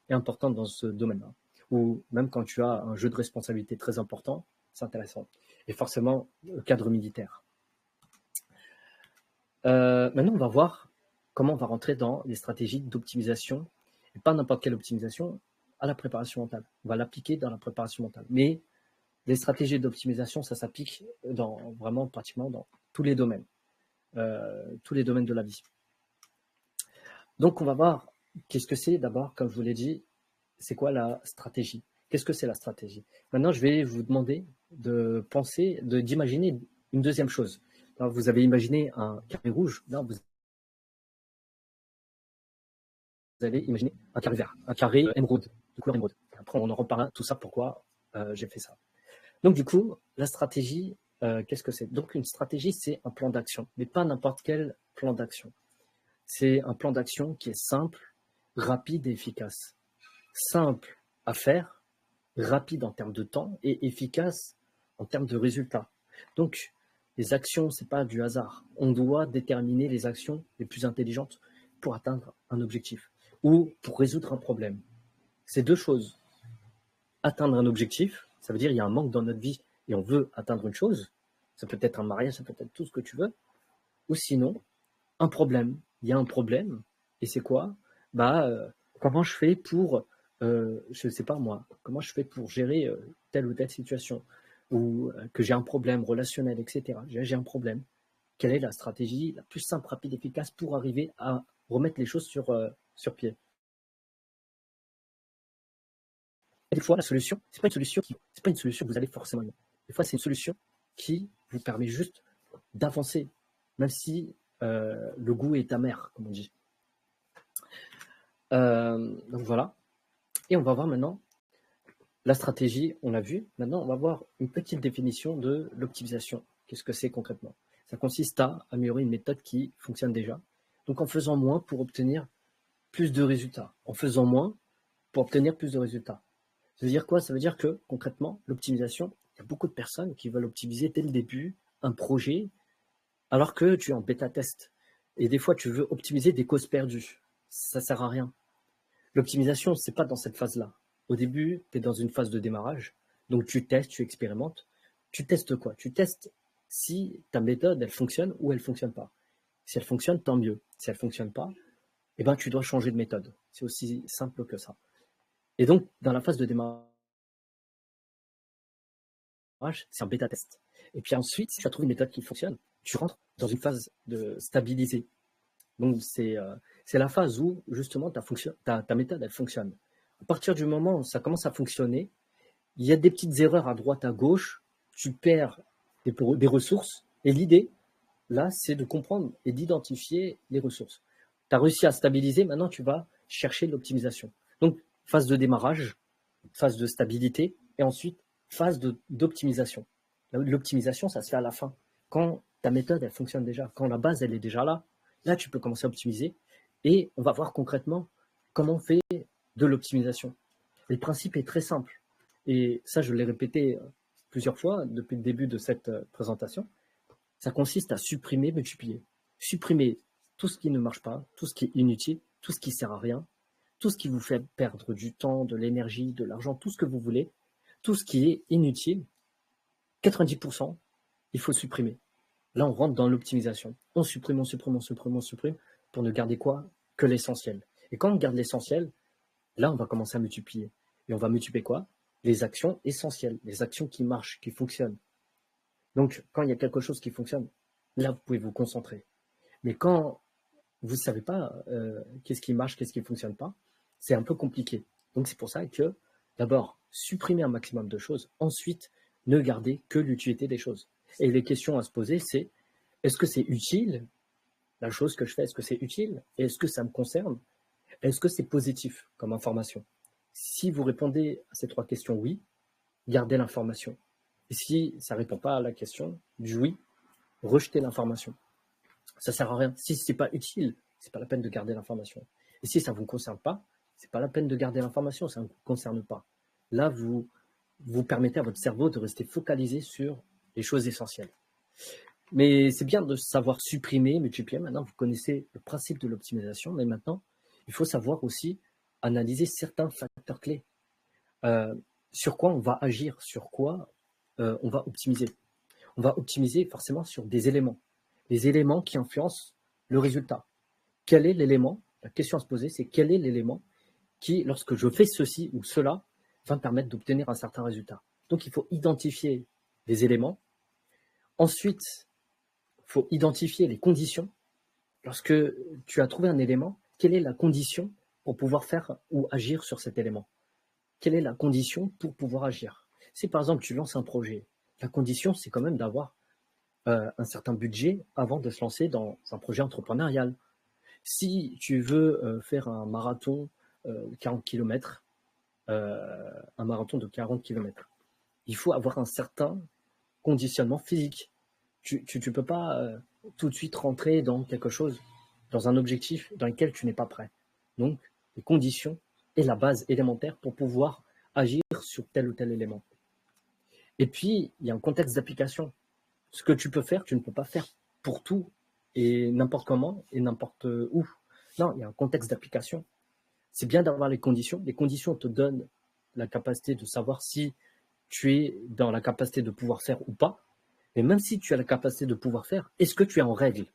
est importante dans ce domaine-là. Ou même quand tu as un jeu de responsabilité très important, c'est intéressant. Et forcément, le cadre militaire. Maintenant, on va voir comment on va rentrer dans les stratégies d'optimisation, et pas n'importe quelle optimisation, à la préparation mentale. On va l'appliquer dans la préparation mentale. Mais les stratégies d'optimisation, ça s'applique vraiment pratiquement dans tous les domaines de la vie. Donc, on va voir qu'est-ce que c'est d'abord, comme je vous l'ai dit, c'est quoi la stratégie? Qu'est-ce que c'est la stratégie? Maintenant, je vais vous demander de penser, d'imaginer une deuxième chose. Alors, vous avez imaginé un carré rouge, là, vous allez imaginer un carré vert, un carré émeraude, de couleur émeraude. Après, on en reparlera tout ça, pourquoi j'ai fait ça. Donc, du coup, la stratégie, qu'est-ce que c'est? Donc, une stratégie, c'est un plan d'action, mais pas n'importe quel plan d'action. C'est un plan d'action qui est simple, rapide et efficace. Simple à faire, rapide en termes de temps et efficace en termes de résultats. Donc, les actions, ce n'est pas du hasard. On doit déterminer les actions les plus intelligentes pour atteindre un objectif ou pour résoudre un problème. C'est deux choses. Atteindre un objectif, ça veut dire qu'il y a un manque dans notre vie et on veut atteindre une chose. Ça peut être un mariage, ça peut être tout ce que tu veux. Ou sinon, un problème. Il y a un problème et c'est quoi? Comment je fais pour, je ne sais pas moi, comment je fais pour gérer telle ou telle situation ou que j'ai un problème relationnel, etc. J'ai un problème. Quelle est la stratégie la plus simple, rapide, efficace pour arriver à remettre les choses sur pied? Et des fois, la solution, c'est pas une solution que vous allez forcément aimer. Des fois, c'est une solution qui vous permet juste d'avancer, même si le goût est amer, comme on dit. Donc voilà. Et on va voir maintenant la stratégie, on l'a vu. Maintenant, on va voir une petite définition de l'optimisation. Qu'est-ce que c'est concrètement? Ça consiste à améliorer une méthode qui fonctionne déjà. Donc en faisant moins pour obtenir plus de résultats. En faisant moins pour obtenir plus de résultats. Ça veut dire quoi? Ça veut dire que concrètement, l'optimisation, il y a beaucoup de personnes qui veulent optimiser dès le début un projet alors que tu es en bêta-test. Et des fois, tu veux optimiser des causes perdues. Ça ne sert à rien. L'optimisation, ce n'est pas dans cette phase-là. Au début, tu es dans une phase de démarrage. Donc, tu testes, tu expérimentes. Tu testes quoi? Tu testes si ta méthode, elle fonctionne ou elle ne fonctionne pas. Si elle fonctionne, tant mieux. Si elle ne fonctionne pas, eh ben, tu dois changer de méthode. C'est aussi simple que ça. Et donc, dans la phase de démarrage, c'est un bêta-test. Et puis ensuite, si tu as trouvé une méthode qui fonctionne, tu rentres dans une phase de stabiliser. Donc, c'est la phase où, justement, ta méthode, elle fonctionne. À partir du moment où ça commence à fonctionner, il y a des petites erreurs à droite, à gauche, tu perds des ressources. Et l'idée, là, c'est de comprendre et d'identifier les ressources. Tu as réussi à stabiliser, maintenant tu vas chercher l'optimisation. Donc, phase de démarrage, phase de stabilité, et ensuite, phase d'optimisation. L'optimisation, ça se fait à la fin. Quand ta méthode, elle fonctionne déjà, quand la base, elle est déjà là, là, tu peux commencer à optimiser. Et on va voir concrètement comment on fait de l'optimisation. Le principe est très simple. Et ça, je l'ai répété plusieurs fois depuis le début de cette présentation. Ça consiste à supprimer, multiplier. Supprimer tout ce qui ne marche pas, tout ce qui est inutile, tout ce qui ne sert à rien, tout ce qui vous fait perdre du temps, de l'énergie, de l'argent, tout ce que vous voulez, tout ce qui est inutile, 90%, il faut supprimer. Là, on rentre dans l'optimisation. On supprime, on supprime, on supprime, on supprime, pour ne garder quoi? Que l'essentiel. Et quand on garde l'essentiel, là, on va commencer à multiplier. Et on va multiplier quoi? Les actions essentielles, les actions qui marchent, qui fonctionnent. Donc, quand il y a quelque chose qui fonctionne, là, vous pouvez vous concentrer. Mais quand vous ne savez pas qu'est-ce qui marche, qu'est-ce qui ne fonctionne pas, c'est un peu compliqué. Donc, c'est pour ça que, d'abord, supprimer un maximum de choses. Ensuite, ne garder que l'utilité des choses. Et les questions à se poser, c'est est-ce que c'est utile? La chose que je fais, est-ce que c'est utile? Et est-ce que ça me concerne? Est-ce que c'est positif comme information? Si vous répondez à ces trois questions oui, gardez l'information. Et si ça ne répond pas à la question du oui, rejetez l'information. Ça ne sert à rien. Si ce n'est pas utile, ce n'est pas la peine de garder l'information. Et si ça ne vous concerne pas, ce n'est pas la peine de garder l'information, ça ne vous concerne pas. Là, vous permettez à votre cerveau de rester focalisé sur les choses essentielles. Mais c'est bien de savoir supprimer, multiplier. Maintenant, vous connaissez le principe de l'optimisation, mais maintenant, il faut savoir aussi analyser certains facteurs clés. Sur quoi on va agir, sur quoi on va optimiser. On va optimiser forcément sur des éléments. Les éléments qui influencent le résultat. Quel est l'élément? La question à se poser, c'est quel est l'élément qui, lorsque je fais ceci ou cela, va me permettre d'obtenir un certain résultat. Donc, il faut identifier les éléments. Ensuite, il faut identifier les conditions. Lorsque tu as trouvé un élément, quelle est la condition pour pouvoir faire ou agir sur cet élément? Quelle est la condition pour pouvoir agir? Si par exemple tu lances un projet, la condition c'est quand même d'avoir un certain budget avant de se lancer dans un projet entrepreneurial. Si tu veux faire un marathon 40 km, un marathon de 40 km, il faut avoir un certain conditionnement physique. Tu ne peux pas tout de suite rentrer dans quelque chose, dans un objectif dans lequel tu n'es pas prêt. Donc, les conditions est la base élémentaire pour pouvoir agir sur tel ou tel élément. Et puis, il y a un contexte d'application. Ce que tu peux faire, tu ne peux pas faire pour tout et n'importe comment et n'importe où. Non, il y a un contexte d'application. C'est bien d'avoir les conditions. Les conditions te donnent la capacité de savoir si tu es dans la capacité de pouvoir faire ou pas. Mais même si tu as la capacité de pouvoir faire, est-ce que tu es en règle?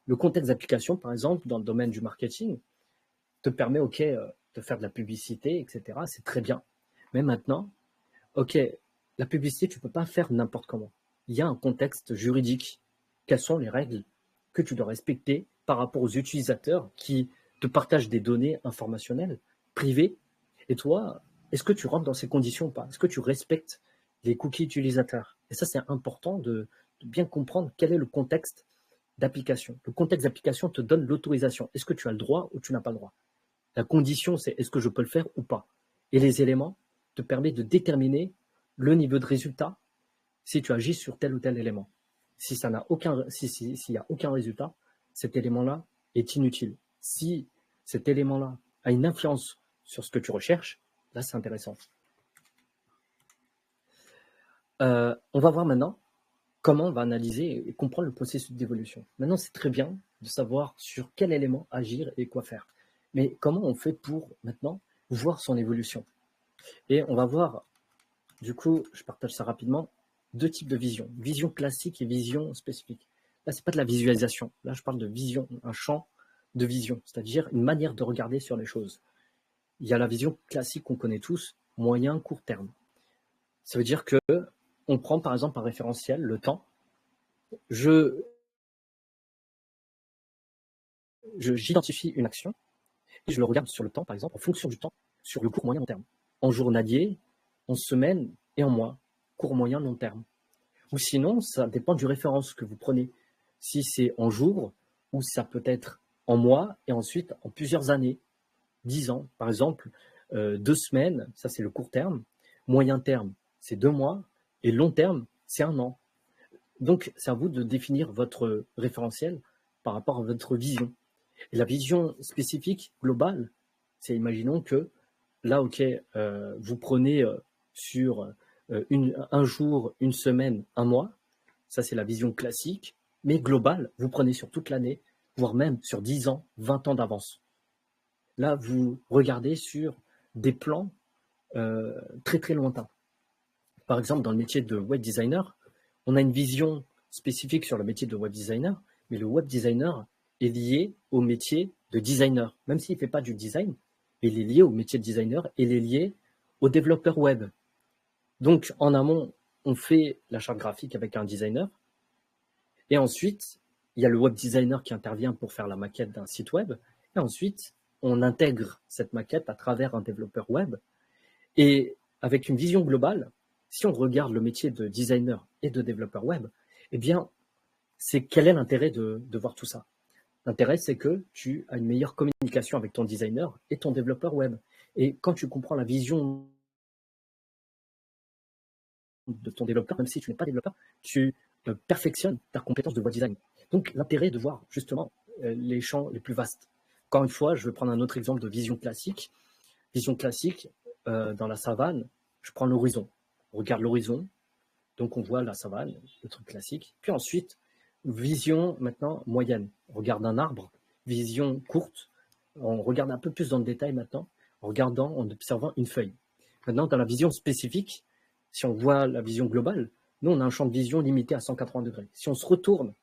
Le contexte d'application, par exemple, dans le domaine du marketing, te permet, OK, de faire de la publicité, etc. C'est très bien. Mais maintenant, OK, la publicité, tu ne peux pas faire n'importe comment. Il y a un contexte juridique. Quelles sont les règles que tu dois respecter par rapport aux utilisateurs qui te partagent des données informationnelles privées? Et toi, est-ce que tu rentres dans ces conditions ou pas? Est-ce que tu respectes les cookies utilisateurs? Et ça, c'est important de bien comprendre quel est le contexte d'application. Le contexte d'application te donne l'autorisation. Est-ce que tu as le droit ou tu n'as pas le droit? La condition, c'est est-ce que je peux le faire ou pas? Et les éléments te permettent de déterminer le niveau de résultat si tu agis sur tel ou tel élément. Si ça n'a aucun, s'il n'y a aucun résultat, cet élément-là est inutile. Si cet élément-là a une influence sur ce que tu recherches, là c'est intéressant. On va voir maintenant comment on va analyser et comprendre le processus d'évolution. Maintenant, c'est très bien de savoir sur quel élément agir et quoi faire. Mais comment on fait pour maintenant voir son évolution? Et on va voir, du coup, je partage ça rapidement, deux types de vision. Vision classique et vision spécifique. Là, ce n'est pas de la visualisation. Là, je parle de vision, un champ de vision, c'est-à-dire une manière de regarder sur les choses. Il y a la vision classique qu'on connaît tous, moyen, court terme. Ça veut dire que on prend par exemple un référentiel, le temps. J'identifie une action et je le regarde sur le temps, par exemple, en fonction du temps, sur le court, moyen, long terme. En journalier, en semaine et en mois. Court, moyen, long terme. Ou sinon, ça dépend du référence que vous prenez. Si c'est en jours, ou ça peut être en mois et ensuite en plusieurs années, 10 ans. Par exemple, 2 semaines, ça c'est le court terme. Moyen terme, c'est 2 mois. Et long terme, c'est 1 an. Donc, c'est à vous de définir votre référentiel par rapport à votre vision. Et la vision spécifique, globale, c'est imaginons que là, OK, vous prenez sur un jour, une semaine, un mois. Ça, c'est la vision classique. Mais globale, vous prenez sur toute l'année, voire même sur 10 ans, 20 ans d'avance. Là, vous regardez sur des plans très, très lointains. Par exemple, dans le métier de web designer, on a une vision spécifique sur le métier de web designer, mais le web designer est lié au métier de designer. Même s'il ne fait pas du design, il est lié au métier de designer et il est lié au développeur web. Donc, en amont, on fait la charte graphique avec un designer. Et ensuite, il y a le web designer qui intervient pour faire la maquette d'un site web. Et ensuite, on intègre cette maquette à travers un développeur web. Et avec une vision globale, si on regarde le métier de designer et de développeur web, eh bien, quel est l'intérêt de voir tout ça? L'intérêt, c'est que tu as une meilleure communication avec ton designer et ton développeur web. Et quand tu comprends la vision de ton développeur, même si tu n'es pas développeur, tu perfectionnes ta compétence de web design. Donc, l'intérêt de voir justement les champs les plus vastes. Encore une fois, je vais prendre un autre exemple de vision classique. Vision classique, dans la savane, je prends l'horizon. On regarde l'horizon, donc on voit la savane, le truc classique. Puis ensuite, vision maintenant moyenne. On regarde un arbre, vision courte. On regarde un peu plus dans le détail maintenant, en observant une feuille. Maintenant, dans la vision spécifique, si on voit la vision globale, nous, on a un champ de vision limité à 180 degrés. Si on se retourne,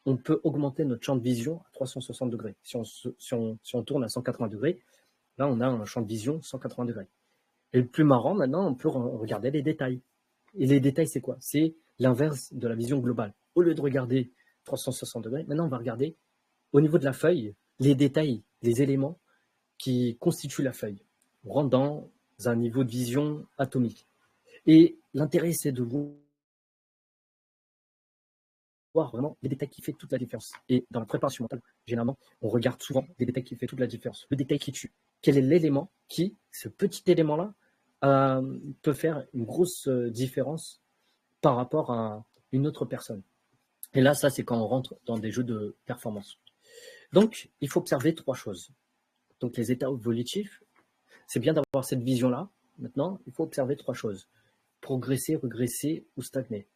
on peut augmenter notre champ de vision à 360 degrés. Si on tourne à 180 degrés, là, on a un champ de vision 180 degrés. Et le plus marrant, maintenant, on peut regarder les détails. Et les détails, c'est quoi? C'est l'inverse de la vision globale. Au lieu de regarder 360 degrés, maintenant, on va regarder au niveau de la feuille les détails les éléments qui constituent la feuille. On rentre dans un niveau de vision atomique. Et l'intérêt, c'est de voir vraiment les détails qui font toute la différence. Et dans la préparation mentale, généralement, on regarde souvent les détails qui font toute la différence. Le détail qui tue. Quel est l'élément qui, ce petit élément-là, peut faire une grosse différence par rapport à une autre personne. Et là, ça, c'est quand on rentre dans des jeux de performance. Donc, il faut observer 3 choses. Donc, les états évolutifs, c'est bien d'avoir cette vision-là. Maintenant, il faut observer 3 choses. Progresser, régresser ou stagner.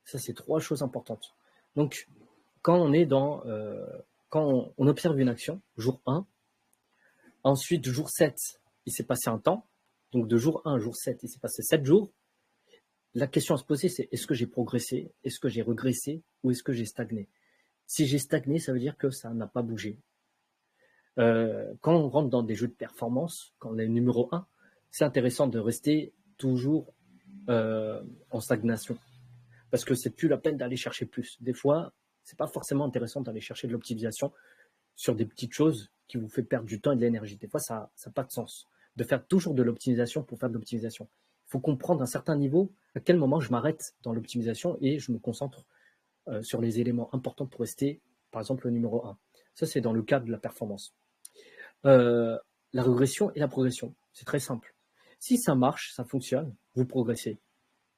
Ça, c'est 3 choses importantes. Donc, quand on est quand on observe une action, jour 1, ensuite, jour 7, il s'est passé un temps. Donc, de jour 1 à jour 7, il s'est passé 7 jours. La question à se poser, c'est est-ce que j'ai progressé, est-ce que j'ai régressé ou est-ce que j'ai stagné? Si j'ai stagné, ça veut dire que ça n'a pas bougé. Quand on rentre dans des jeux de performance, quand on est numéro 1, c'est intéressant de rester toujours en stagnation. Parce que c'est plus la peine d'aller chercher plus. Des fois, c'est pas forcément intéressant d'aller chercher de l'optimisation sur des petites choses qui vous fait perdre du temps et de l'énergie. Des fois, ça n'a pas de sens de faire toujours de l'optimisation pour faire de l'optimisation. Il faut comprendre à un certain niveau à quel moment je m'arrête dans l'optimisation et je me concentre sur les éléments importants pour rester, par exemple, le numéro 1. Ça, c'est dans le cadre de la performance. La régression et la progression, c'est très simple. Si ça marche, ça fonctionne, vous progressez,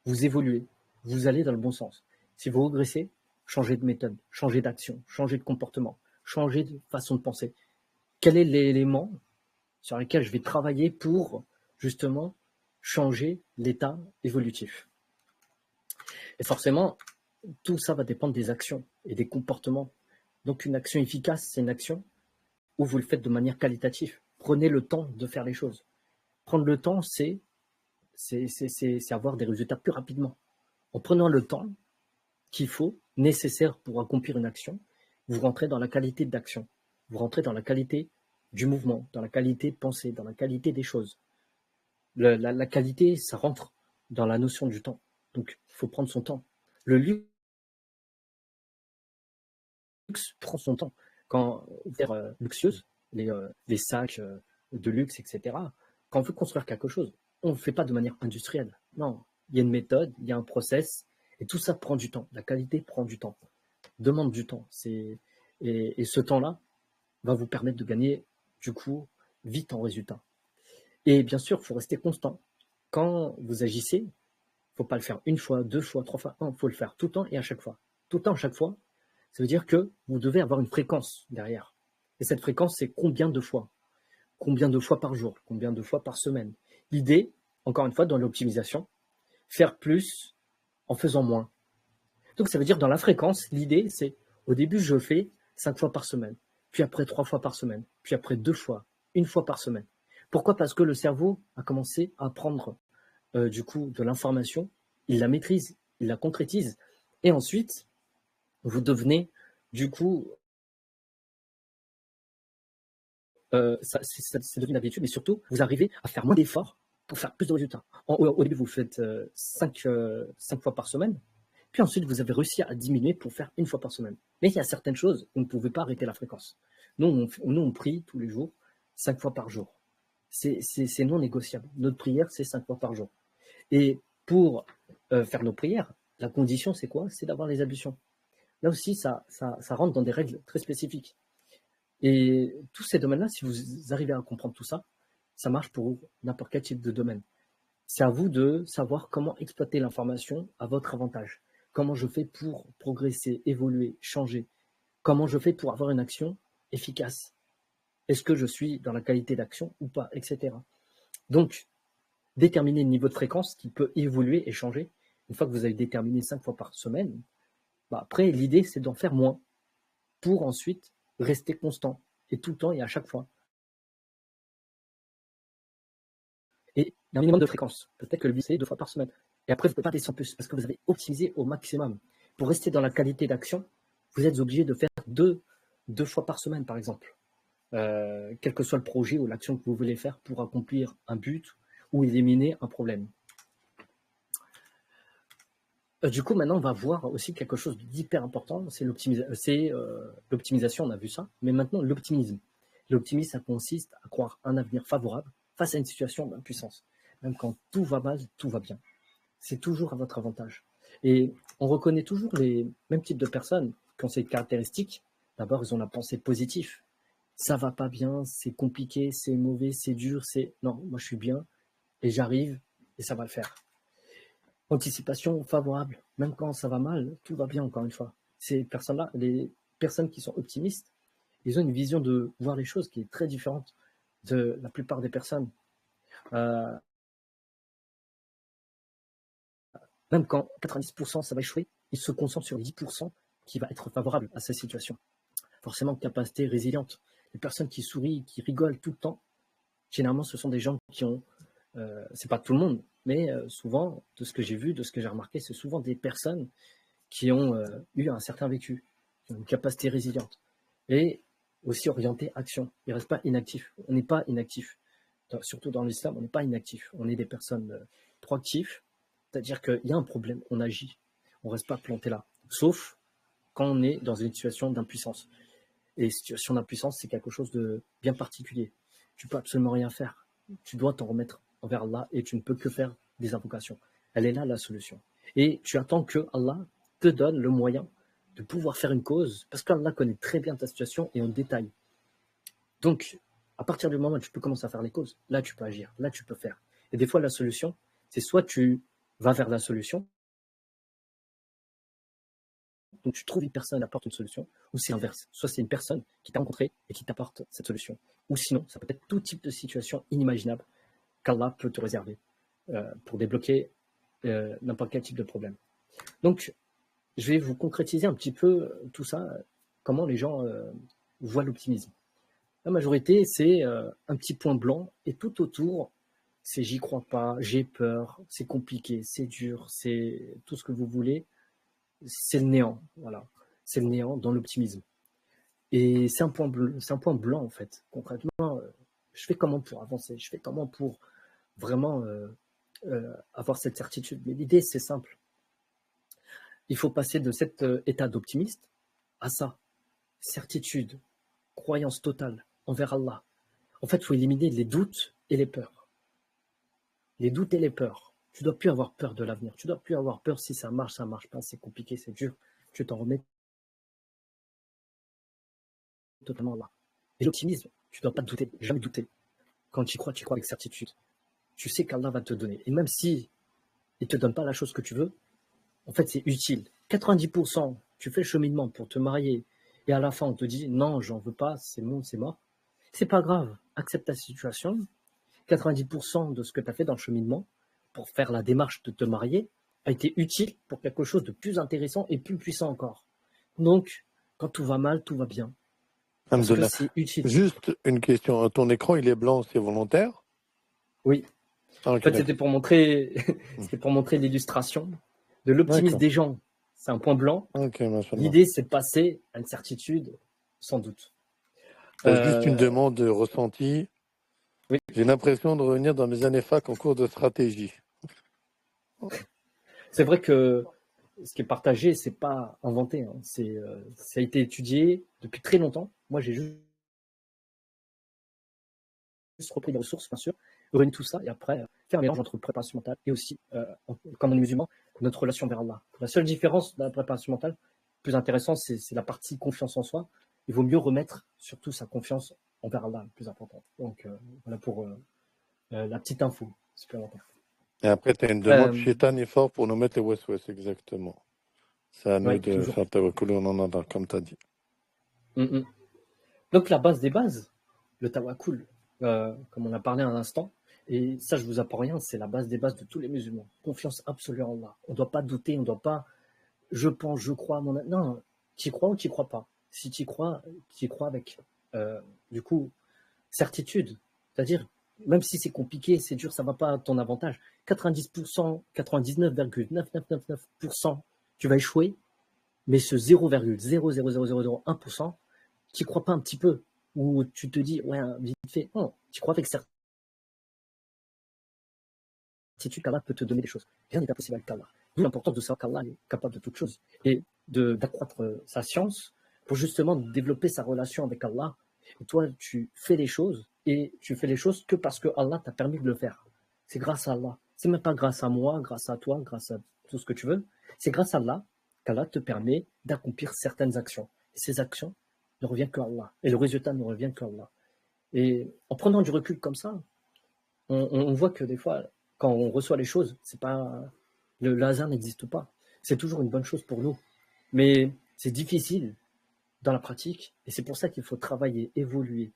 vous évoluez, vous allez dans le bon sens. Si vous régressez, changez de méthode, changez d'action, changez de comportement, changez de façon de penser. Quel est l'élément sur lequel je vais travailler pour justement changer l'état évolutif? Et forcément, tout ça va dépendre des actions et des comportements. Donc une action efficace, c'est une action où vous le faites de manière qualitative. Prenez le temps de faire les choses. Prendre le temps, c'est avoir des résultats plus rapidement. En prenant le temps qu'il faut, nécessaire pour accomplir une action, vous rentrez dans la qualité d'action. Vous rentrez dans la qualité du mouvement, dans la qualité de pensée, dans la qualité des choses. La qualité, ça rentre dans la notion du temps. Donc, il faut prendre son temps. Le luxe prend son temps. Quand on veut luxueuse, les sacs de luxe, etc., quand on veut construire quelque chose, on ne le fait pas de manière industrielle. Non, il y a une méthode, il y a un process, et tout ça prend du temps. La qualité prend du temps, demande du temps. Et ce temps-là va vous permettre de gagner, du coup, vite en résultat. Et bien sûr, il faut rester constant. Quand vous agissez, il ne faut pas le faire une fois, 2 fois, 3 fois. Non, il faut le faire tout le temps et à chaque fois. Tout le temps, à chaque fois, ça veut dire que vous devez avoir une fréquence derrière. Et cette fréquence, c'est combien de fois? Combien de fois par jour? Combien de fois par semaine? L'idée, encore une fois, dans l'optimisation, faire plus en faisant moins. Donc, ça veut dire dans la fréquence, l'idée, c'est au début, je fais 5 fois par semaine, puis après 3 fois par semaine, puis après 2 fois, 1 fois par semaine. Pourquoi? Parce que le cerveau a commencé à prendre du coup de l'information, il la maîtrise, il la concrétise, et ensuite, vous devenez du coup, c'est devenu une habitude, mais surtout, vous arrivez à faire moins d'efforts pour faire plus de résultats. Au début, vous faites 5 fois par semaine, puis ensuite, vous avez réussi à diminuer pour faire 1 fois par semaine. Mais il y a certaines choses, vous ne pouvez pas arrêter la fréquence. Nous, on prie tous les jours, 5 fois par jour. C'est non négociable. Notre prière, c'est 5 fois par jour. Et pour faire nos prières, la condition, c'est quoi? C'est d'avoir les ablutions. Là aussi, ça rentre dans des règles très spécifiques. Et tous ces domaines-là, si vous arrivez à comprendre tout ça, ça marche pour n'importe quel type de domaine. C'est à vous de savoir comment exploiter l'information à votre avantage. Comment je fais pour progresser, évoluer, changer? Comment je fais pour avoir une action efficace? Est-ce que je suis dans la qualité d'action ou pas, etc. Donc, déterminer le niveau de fréquence qui peut évoluer et changer. Une fois que vous avez déterminé 5 fois par semaine, après, l'idée, c'est d'en faire moins pour ensuite rester constant et tout le temps et à chaque fois. Et il y a un minimum de fréquence. Peut-être que le but, c'est 2 fois par semaine. Et après, vous ne pouvez pas descendre plus parce que vous avez optimisé au maximum. Pour rester dans la qualité d'action, vous êtes obligé de faire 2 fois par semaine, par exemple. Quel que soit le projet ou l'action que vous voulez faire pour accomplir un but ou éliminer un problème. Du coup, maintenant, on va voir aussi quelque chose d'hyper important, c'est l'optimisation, on a vu ça, mais maintenant, l'optimisme. L'optimisme, ça consiste à croire un avenir favorable face à une situation d'impuissance. Même quand tout va mal, tout va bien. C'est toujours à votre avantage. Et on reconnaît toujours les mêmes types de personnes qui ont ces caractéristiques. D'abord, ils ont la pensée positive. Ça va pas bien, c'est compliqué, c'est mauvais, c'est dur, c'est... Non, moi je suis bien et j'arrive et ça va le faire. Anticipation favorable. Même quand ça va mal, tout va bien encore une fois. Ces personnes-là, les personnes qui sont optimistes, ils ont une vision de voir les choses qui est très différente de la plupart des personnes. Euh, Même quand 90% ça va échouer, ils se concentrent sur 10% qui va être favorable à cette situation. Forcément, capacité résiliente. Les personnes qui sourient, qui rigolent tout le temps, généralement, ce sont des gens qui ont, c'est pas tout le monde, mais souvent, de ce que j'ai vu, de ce que j'ai remarqué, c'est souvent des personnes qui ont eu un certain vécu, qui ont une capacité résiliente. Et aussi orienté action. Ils ne restent pas inactifs. On n'est pas inactif. Surtout dans l'islam, on n'est pas inactif. On est des personnes proactives, c'est-à-dire qu'il y a un problème, on agit. On ne reste pas planté là. Sauf quand on est dans une situation d'impuissance. Et situation d'impuissance, c'est quelque chose de bien particulier. Tu ne peux absolument rien faire. Tu dois t'en remettre envers Allah et tu ne peux que faire des invocations. Elle est là la solution. Et tu attends que Allah te donne le moyen de pouvoir faire une cause, parce qu'Allah connaît très bien ta situation et en détail. Donc, à partir du moment où tu peux commencer à faire les causes, là tu peux agir, là tu peux faire. Et des fois, la solution, c'est soit tu vas vers la solution, donc tu trouves une personne qui apporte une solution, ou c'est l'inverse. Soit c'est une personne qui t'a rencontré et qui t'apporte cette solution. Ou sinon, ça peut être tout type de situation inimaginable qu'Allah peut te réserver pour débloquer n'importe quel type de problème. Donc, je vais vous concrétiser un petit peu tout ça, comment les gens voient l'optimisme. La majorité, c'est un petit point blanc et tout autour, c'est j'y crois pas, j'ai peur, c'est compliqué, c'est dur, c'est tout ce que vous voulez. C'est le néant, voilà. C'est le néant dans l'optimisme. Et c'est un point blanc en fait. Concrètement, je fais comment pour avancer, je fais comment pour vraiment avoir cette certitude. Mais l'idée, c'est simple. Il faut passer de cet état d'optimiste à ça. Certitude, croyance totale envers Allah. En fait, il faut éliminer les doutes et les peurs. Les doutes et les peurs. Tu ne dois plus avoir peur de l'avenir. Tu ne dois plus avoir peur si ça marche pas, c'est compliqué, c'est dur. Tu t'en remets totalement à Allah. Et l'optimisme, tu ne dois pas douter, jamais douter. Quand tu y crois avec certitude. Tu sais qu'Allah va te donner. Et même si il ne te donne pas la chose que tu veux, en fait, c'est utile. 90%, tu fais le cheminement pour te marier et à la fin, on te dit non, j'en veux pas, c'est bon, c'est mort. C'est pas grave, accepte ta situation. 90% de ce que tu as fait dans le cheminement pour faire la démarche de te marier a été utile pour quelque chose de plus intéressant et plus puissant encore. Donc, quand tout va mal, tout va bien. Parce que c'est utile. Juste une question. Ton écran, il est blanc, c'est volontaire? Oui. Ah, okay, en fait, c'était pour montrer l'illustration de l'optimisme des gens. C'est un point blanc. Okay, l'idée, c'est de passer à une certitude, sans doute. Juste une demande ressentie. Oui. J'ai l'impression de revenir dans mes années fac en cours de stratégie. C'est vrai que ce qui est partagé, c'est pas inventé. Hein. Ça a été étudié depuis très longtemps. Moi, j'ai juste repris les ressources, bien sûr, réunir tout ça et après faire un mélange entre préparation mentale et aussi, comme on est musulman, notre relation vers Allah. La seule différence de la préparation mentale, plus intéressant, c'est la partie confiance en soi. Il vaut mieux remettre surtout sa confiance envers Allah, le plus important. Donc, voilà pour la petite info supplémentaire. Et après, tu as une demande Shaitan est fort pour nous mettre les West-West, exactement. C'est à nous de faire tawakkul, on en a, comme tu as dit. Donc, la base des bases, le tawakkul, comme on a parlé à l'instant, et ça, je vous apprends rien, c'est la base des bases de tous les musulmans. Confiance absolue en Allah. On ne doit pas douter, on ne doit pas, je pense, je crois. Non, tu y crois ou tu y crois pas. Si tu y crois avec, du coup, certitude. C'est-à-dire, même si c'est compliqué, c'est dur, ça ne va pas à ton avantage. 90%, 99,9999%, tu vas échouer, mais ce 0,00001%, tu n'y crois pas un petit peu, ou tu te dis, ouais, vite fait, non, tu crois avec certitude qu'Allah peut te donner des choses. Rien n'est impossible avec Allah. D'où l'importance de savoir qu'Allah est capable de toutes choses et d'accroître sa science pour justement développer sa relation avec Allah Et toi, tu fais les choses, et tu fais les choses que parce que Allah t'a permis de le faire. C'est grâce à Allah. C'est même pas grâce à moi, grâce à toi, grâce à tout ce que tu veux. C'est grâce à Allah qu'Allah te permet d'accomplir certaines actions. Et ces actions ne reviennent qu'à Allah. Et le résultat ne revient qu'à Allah. Et en prenant du recul comme ça, on voit que des fois, quand on reçoit les choses, c'est pas le hasard n'existe pas. C'est toujours une bonne chose pour nous. Mais c'est difficile dans la pratique. Et c'est pour ça qu'il faut travailler, évoluer,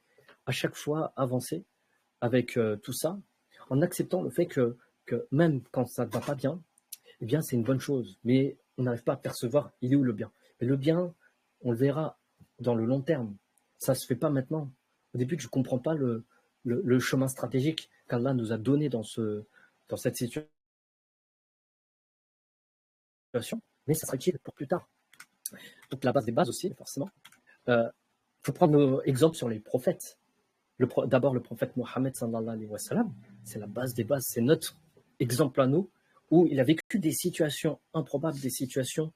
à chaque fois avancer avec tout ça, en acceptant le fait que même quand ça ne va pas bien, eh bien c'est une bonne chose. Mais on n'arrive pas à percevoir il est où le bien. Mais le bien, on le verra dans le long terme. Ça ne se fait pas maintenant. Au début, tu ne comprends pas le chemin stratégique qu'Allah nous a donné dans cette situation, mais ça sera utile pour plus tard. Donc la base des bases aussi, forcément. Il faut prendre exemple sur les prophètes. D'abord, le prophète Mohammed, sallallahu alayhi wa sallam, c'est la base des bases, c'est notre exemple à nous, où il a vécu des situations improbables, des situations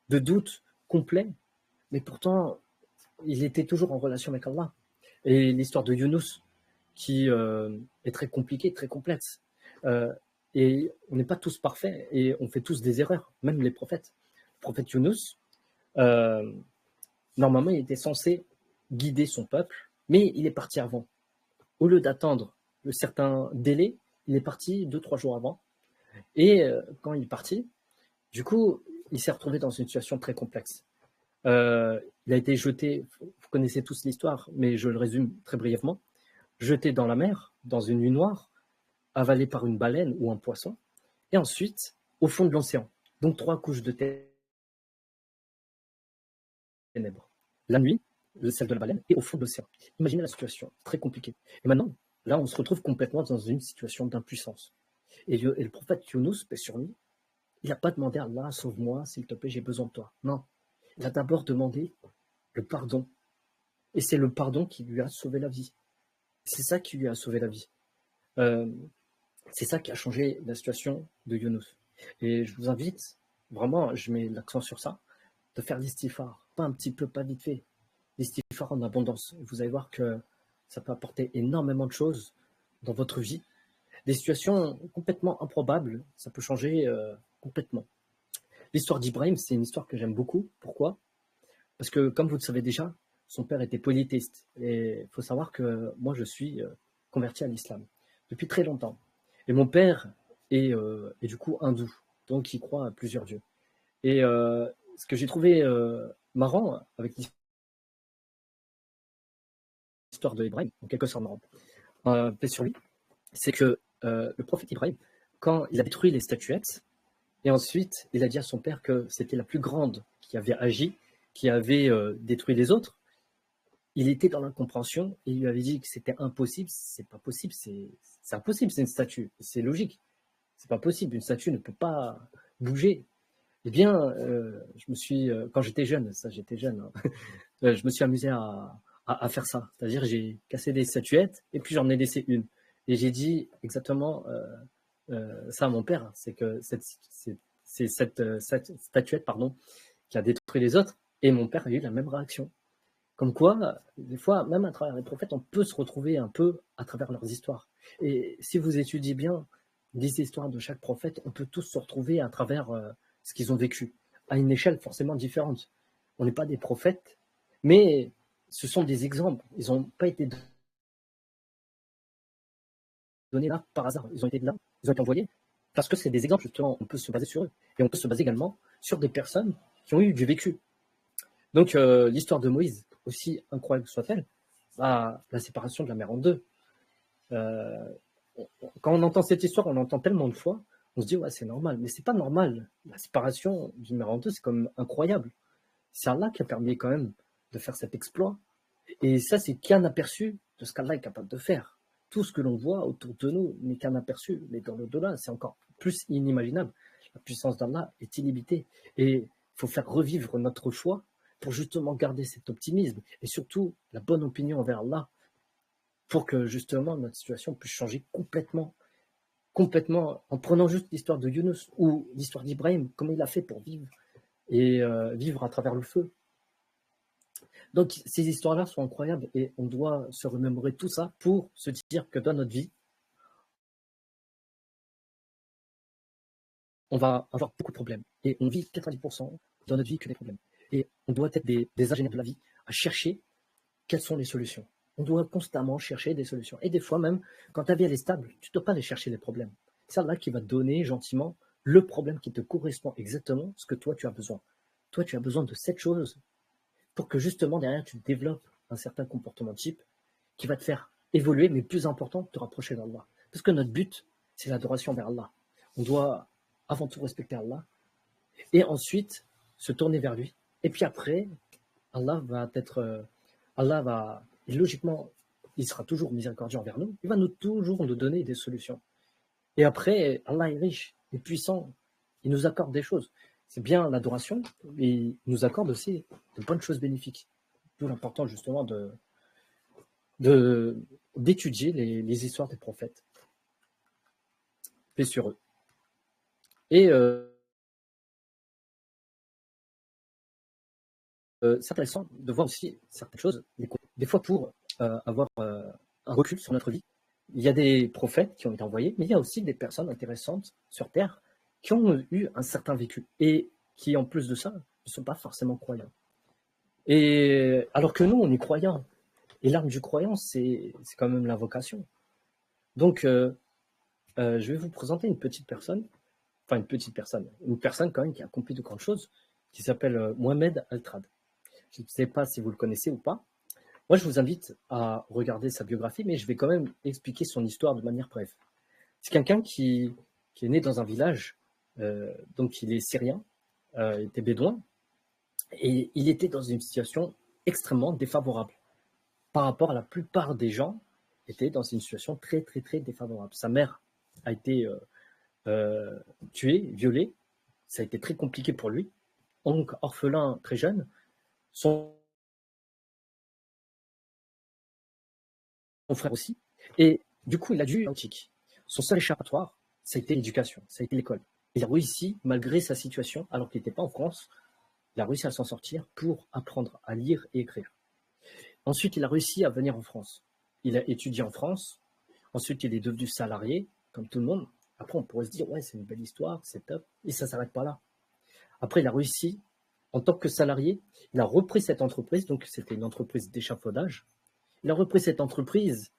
de doute complet, mais pourtant, il était toujours en relation avec Allah. Et l'histoire de Yunus, qui est très compliquée, très complexe. Et on n'est pas tous parfaits, et on fait tous des erreurs, même les prophètes. Le prophète Yunus, normalement, il était censé guider son peuple, mais il est parti avant. Au lieu d'attendre un certain délai, il est parti 2-3 jours avant. Et quand il est parti, du coup, il s'est retrouvé dans une situation très complexe. Il a été jeté, vous connaissez tous l'histoire, mais je le résume très brièvement, jeté dans la mer, dans une nuit noire, avalé par une baleine ou un poisson, et ensuite au fond de l'océan. Donc 3 couches de ténèbres. La nuit, celle de la baleine, et au fond de l'océan. Imaginez la situation, très compliquée. Et maintenant, là, on se retrouve complètement dans une situation d'impuissance. Et le prophète Yunus, paix sur lui, il n'a pas demandé à Allah, sauve-moi, s'il te plaît, j'ai besoin de toi. Non, il a d'abord demandé le pardon. Et c'est le pardon qui lui a sauvé la vie. C'est ça qui lui a sauvé la vie. C'est ça qui a changé la situation de Yunus. Et je vous invite, vraiment, je mets l'accent sur ça, de faire l'istighfar. Pas un petit peu, pas vite fait. L'istighfar en abondance. Vous allez voir que ça peut apporter énormément de choses dans votre vie. Des situations complètement improbables, ça peut changer complètement. L'histoire d'Ibrahim, c'est une histoire que j'aime beaucoup. Pourquoi? Parce que, comme vous le savez déjà, son père était polythéiste. Et il faut savoir que moi, je suis converti à l'islam depuis très longtemps. Et mon père est du coup hindou, donc il croit à plusieurs dieux. Et ce que j'ai trouvé marrant avec l'histoire de Ibrahim, en quelque sorte marrant, paix sur lui, c'est que le prophète Ibrahim, quand il a détruit les statuettes, et ensuite il a dit à son père que c'était la plus grande qui avait agi, qui avait détruit les autres, il était dans l'incompréhension et il lui avait dit que c'était impossible. C'est pas possible, c'est impossible, c'est une statue, c'est logique. C'est pas possible, une statue ne peut pas bouger. Eh bien, je me suis, quand j'étais jeune, j'étais jeune, hein, je me suis amusé à faire ça. C'est-à-dire, j'ai cassé des statuettes et puis j'en ai laissé une. Et j'ai dit exactement ça à mon père, c'est que c'est cette statuette, pardon, qui a détruit les autres. Et mon père a eu la même réaction. Comme quoi, des fois, même à travers les prophètes, on peut se retrouver un peu à travers leurs histoires. Et si vous étudiez bien les histoires de chaque prophète, on peut tous se retrouver à travers ce qu'ils ont vécu, à une échelle forcément différente. On n'est pas des prophètes, mais ce sont des exemples. Ils n'ont pas été donnés là par hasard. Ils ont été là, ils ont été envoyés parce que c'est des exemples, justement. On peut se baser sur eux. Et on peut se baser également sur des personnes qui ont eu du vécu. Donc, l'histoire de Moïse, aussi incroyable soit-elle, la séparation de la mer en deux. Quand on entend cette histoire, on l'entend tellement de fois, on se dit, ouais, c'est normal. Mais c'est pas normal. La séparation d'une mer en deux, c'est comme incroyable. C'est Allah qui a permis quand même de faire cet exploit. Et ça, c'est qu'un aperçu de ce qu'Allah est capable de faire. Tout ce que l'on voit autour de nous n'est qu'un aperçu. Mais dans l'au-delà, c'est encore plus inimaginable. La puissance d'Allah est illimitée. Et il faut faire revivre notre foi pour justement garder cet optimisme et surtout la bonne opinion envers Allah pour que justement notre situation puisse changer complètement en prenant juste l'histoire de Yunus ou l'histoire d'Ibrahim, comment il a fait pour vivre et vivre à travers le feu. Donc, ces histoires-là sont incroyables et on doit se remémorer tout ça pour se dire que dans notre vie, on va avoir beaucoup de problèmes. Et on vit 90% dans notre vie que des problèmes. Et on doit être des ingénieurs de la vie à chercher quelles sont les solutions. On doit constamment chercher des solutions. Et des fois même, quand ta vie elle est stable, tu ne dois pas aller chercher les problèmes. C'est là qui va te donner gentiment le problème qui te correspond exactement ce que toi tu as besoin. Toi, tu as besoin de cette chose pour que justement derrière tu développes un certain comportement type qui va te faire évoluer, mais plus important, te rapprocher d'Allah. Parce que notre but, c'est l'adoration vers Allah. On doit avant tout respecter Allah et ensuite se tourner vers lui. Et puis après, Allah va, et logiquement, il sera toujours miséricordieux envers nous. Il va toujours nous donner des solutions. Et après, Allah est riche, il est puissant, il nous accorde des choses. C'est bien l'adoration, mais il nous accorde aussi de bonnes choses bénéfiques. D'où l'important justement d'étudier les histoires des prophètes. Paix sur eux. Et c'est intéressant de voir aussi certaines choses, des fois pour avoir un recul sur notre vie. Il y a des prophètes qui ont été envoyés, mais il y a aussi des personnes intéressantes sur Terre qui ont eu un certain vécu et qui, en plus de ça, ne sont pas forcément croyants. Et alors que nous, on est croyants. Et l'arme du croyant, c'est quand même la vocation. Donc, je vais vous présenter une personne quand même qui a accompli de grandes choses, qui s'appelle Mohamed Altrad. Je ne sais pas si vous le connaissez ou pas. Moi, je vous invite à regarder sa biographie, mais je vais quand même expliquer son histoire de manière brève. C'est quelqu'un qui est né dans un village, donc il est syrien, il était bédouin, et il était dans une situation extrêmement défavorable. Par rapport à la plupart des gens, était dans une situation très, très, très défavorable. Sa mère a été tuée, violée. Ça a été très compliqué pour lui. Donc, orphelin très jeune, son frère aussi. Et du coup, il a dû antique. Son seul échappatoire, ça a été l'éducation, ça a été l'école. Il a réussi, malgré sa situation, alors qu'il n'était pas en France, il a réussi à s'en sortir pour apprendre à lire et écrire. Ensuite, il a réussi à venir en France. Il a étudié en France. Ensuite, il est devenu salarié, comme tout le monde. Après, on pourrait se dire, ouais, c'est une belle histoire, c'est top. Et ça ne s'arrête pas là. Après, il a réussi, en tant que salarié, il a repris cette entreprise. Donc, c'était une entreprise d'échafaudage. Il a repris cette entreprise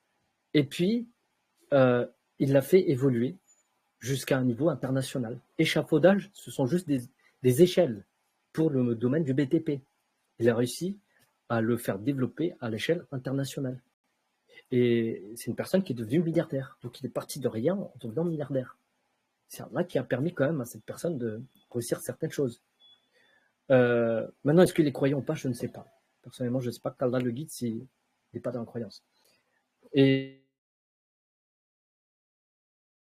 et puis, il l'a fait évoluer jusqu'à un niveau international. Échafaudage, ce sont juste des échelles pour le domaine du BTP. Il a réussi à le faire développer à l'échelle internationale. Et c'est une personne qui est devenue milliardaire. Donc il est parti de rien en devenant milliardaire. C'est là qui a permis quand même à cette personne de réussir certaines choses. Maintenant, est-ce qu'il est croyant ou pas? Je ne sais pas. Personnellement, je ne sais pas qu'Allah le guide s'il n'est pas dans la croyance. Et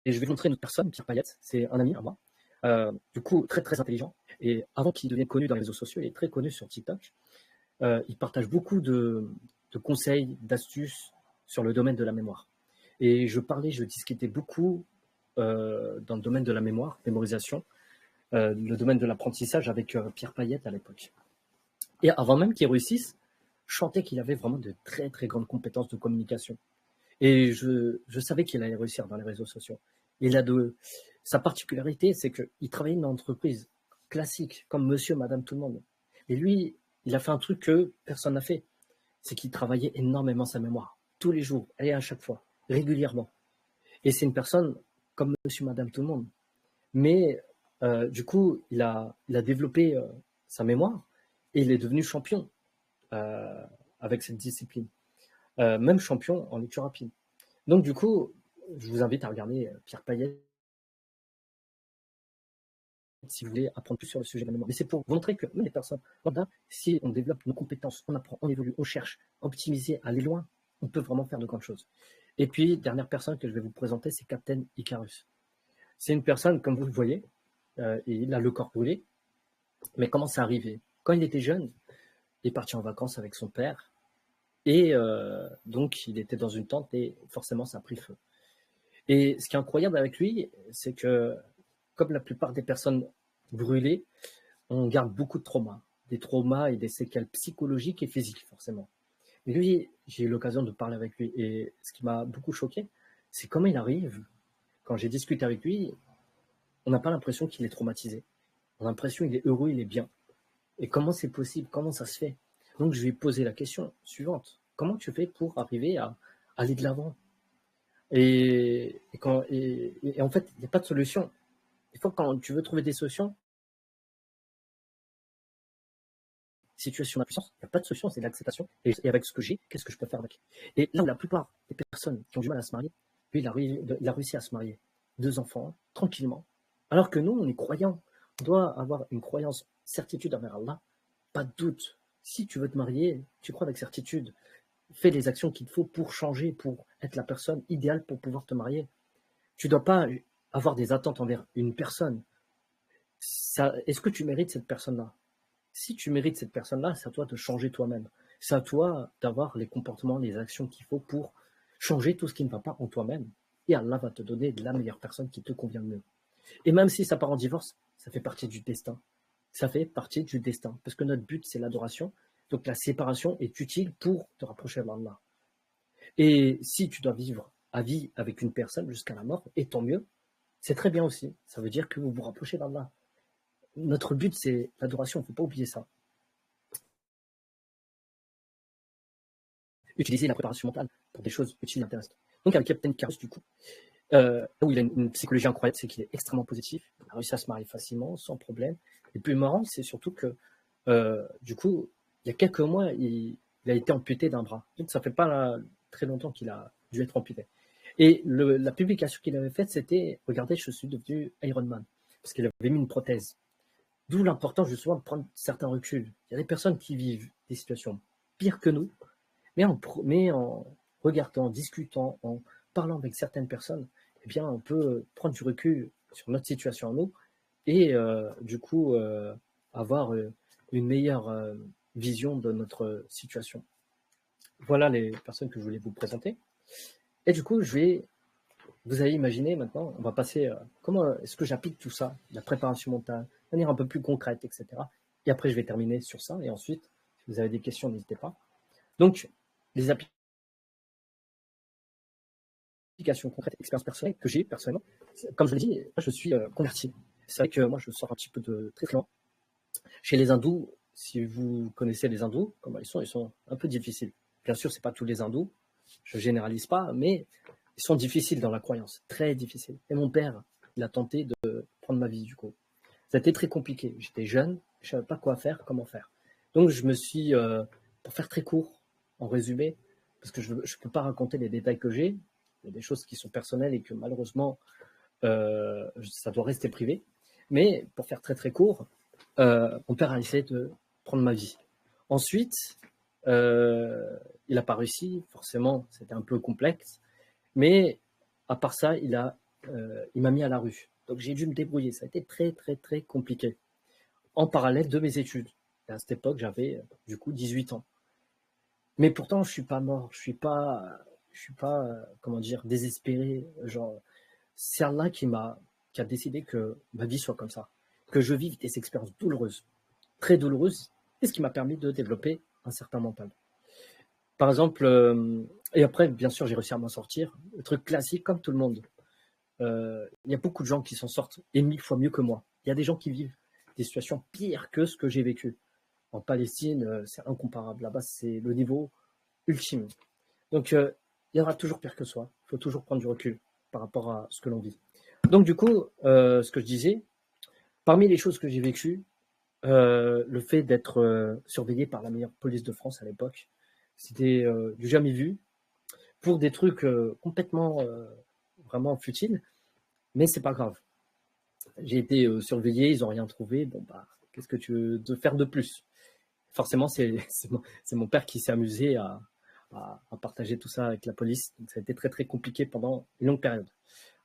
je vais vous montrer une autre personne, Pierre Payette, c'est un ami à moi. Du coup, très très intelligent. Et avant qu'il devienne connu dans les réseaux sociaux, il est très connu sur TikTok. Il partage beaucoup de conseils, d'astuces sur le domaine de la mémoire. Et je discutais beaucoup dans le domaine de la mémoire, mémorisation, le domaine de l'apprentissage avec Pierre Payette à l'époque. Et avant même qu'il réussisse, je sentais qu'il avait vraiment de très très grandes compétences de communication. Et je savais qu'il allait réussir dans les réseaux sociaux. Sa particularité, c'est qu'il travaillait dans une entreprise classique, comme monsieur, madame, tout le monde. Et lui, il a fait un truc que personne n'a fait. C'est qu'il travaillait énormément sa mémoire, tous les jours, et à chaque fois, régulièrement. Et c'est une personne comme monsieur, madame, tout le monde. Mais du coup, il a développé sa mémoire et il est devenu champion avec cette discipline. Même champion en lecture rapide. Donc du coup, je vous invite à regarder Pierre Payette si vous voulez apprendre plus sur le sujet de la mémoire. Mais c'est pour vous montrer que même les personnes, si on développe nos compétences, on apprend, on évolue, on cherche à optimiser, à aller loin, on peut vraiment faire de grandes choses. Et puis, dernière personne que je vais vous présenter, c'est Captain Icarus. C'est une personne, comme vous le voyez, et il a le corps brûlé. Mais comment c'est arrivé? Quand il était jeune, il est parti en vacances avec son père. Et donc, il était dans une tente et forcément, ça a pris feu. Et ce qui est incroyable avec lui, c'est que, comme la plupart des personnes brûlées, on garde beaucoup de traumas, des traumas et des séquelles psychologiques et physiques, forcément. Et lui, j'ai eu l'occasion de parler avec lui. Et ce qui m'a beaucoup choqué, c'est comment il arrive, quand j'ai discuté avec lui, on n'a pas l'impression qu'il est traumatisé. On a l'impression qu'il est heureux, il est bien. Et comment c'est possible? Comment ça se fait? Donc, je lui ai posé la question suivante. Comment tu fais pour arriver à aller de l'avant? Et en fait, il n'y a pas de solution. Des fois, quand tu veux trouver des solutions, situation d'impuissance, il n'y a pas de solution, c'est de l'acceptation. Et avec ce que j'ai, qu'est-ce que je peux faire avec? Et là où la plupart des personnes qui ont du mal à se marier, lui, il a réussi à se marier. 2 enfants, tranquillement. Alors que nous, on est croyants. On doit avoir une croyance, certitude envers Allah, pas de doute. Si tu veux te marier, tu crois avec certitude. Fais les actions qu'il te faut pour changer, pour être la personne idéale pour pouvoir te marier. Tu ne dois pas avoir des attentes envers une personne. Est-ce que tu mérites cette personne-là? Si tu mérites cette personne-là, c'est à toi de changer toi-même. C'est à toi d'avoir les comportements, les actions qu'il faut pour changer tout ce qui ne va pas en toi-même. Et Allah va te donner la meilleure personne qui te convient le mieux. Et même si ça part en divorce, ça fait partie du destin. Ça fait partie du destin. Parce que notre but, c'est l'adoration. Donc la séparation est utile pour te rapprocher d'Allah. Et si tu dois vivre à vie avec une personne jusqu'à la mort, et tant mieux, c'est très bien aussi. Ça veut dire que vous vous rapprochez d'Allah. Notre but, c'est l'adoration, il ne faut pas oublier ça. Utiliser la préparation mentale pour des choses utiles et intéressantes. Donc avec Captain Carus, du coup, où il a une psychologie incroyable, c'est qu'il est extrêmement positif, il a réussi à se marier facilement, sans problème. Et le plus marrant, c'est surtout que, du coup, il y a quelques mois, il a été amputé d'un bras. Donc ça fait pas très longtemps qu'il a dû être amputé. Et la publication qu'il avait faite, c'était « Regardez, je suis devenu Iron Man », parce qu'il avait mis une prothèse. D'où l'importance justement de prendre certains reculs. Il y a des personnes qui vivent des situations pires que nous, mais en regardant, en discutant, en parlant avec certaines personnes, eh bien, on peut prendre du recul sur notre situation à nous et du coup avoir une meilleure vision de notre situation. Voilà les personnes que je voulais vous présenter. Et du coup, vous allez imaginer maintenant, on va passer comment est-ce que j'applique tout ça, la préparation mentale, de manière un peu plus concrète, etc. Et après, je vais terminer sur ça. Et ensuite, si vous avez des questions, n'hésitez pas. Donc, les applications concrètes, expériences personnelles que j'ai personnellement, comme je l'ai dit, je suis converti. C'est vrai que moi, je sors un petit peu de très loin. Chez les hindous, si vous connaissez les hindous, comment ils sont un peu difficiles. Bien sûr, c'est pas tous les hindous, je généralise pas, mais ils sont difficiles dans la croyance, très difficiles. Et mon père, il a tenté de prendre ma vie du coup. Ça a été très compliqué. J'étais jeune, je savais pas quoi faire, comment faire. Donc je me suis, pour faire très court, en résumé, parce que je ne peux pas raconter les détails que j'ai, il y a des choses qui sont personnelles et que malheureusement, ça doit rester privé. Mais pour faire très très court, mon père a essayé de prendre ma vie. Ensuite, il n'a pas réussi, forcément, c'était un peu complexe. Mais à part ça, il m'a mis à la rue. Donc j'ai dû me débrouiller. Ça a été très très très compliqué. En parallèle de mes études. Et à cette époque, j'avais du coup 18 ans. Mais pourtant, je suis pas mort. Je suis pas, comment dire, désespéré. Genre, c'est Allah qui a décidé que ma vie soit comme ça, que je vive des expériences douloureuses, très douloureuses, et ce qui m'a permis de développer un certain mental. Par exemple, et après, bien sûr, j'ai réussi à m'en sortir. Le truc classique, comme tout le monde. Il y a beaucoup de gens qui s'en sortent et 1000 fois mieux que moi. Il y a des gens qui vivent des situations pires que ce que j'ai vécu. En Palestine, c'est incomparable. Là-bas, c'est le niveau ultime. Donc, il y aura toujours pire que soi. Il faut toujours prendre du recul par rapport à ce que l'on vit. Donc, du coup, ce que je disais, parmi les choses que j'ai vécues, le fait d'être surveillé par la meilleure police de France à l'époque, c'était du jamais vu pour des trucs complètement vraiment futiles, mais c'est pas grave. J'ai été surveillé, ils n'ont rien trouvé. Bon, bah, qu'est-ce que tu veux faire de plus? Forcément, c'est mon père qui s'est amusé à partager tout ça avec la police. Donc, ça a été très, très compliqué pendant une longue période.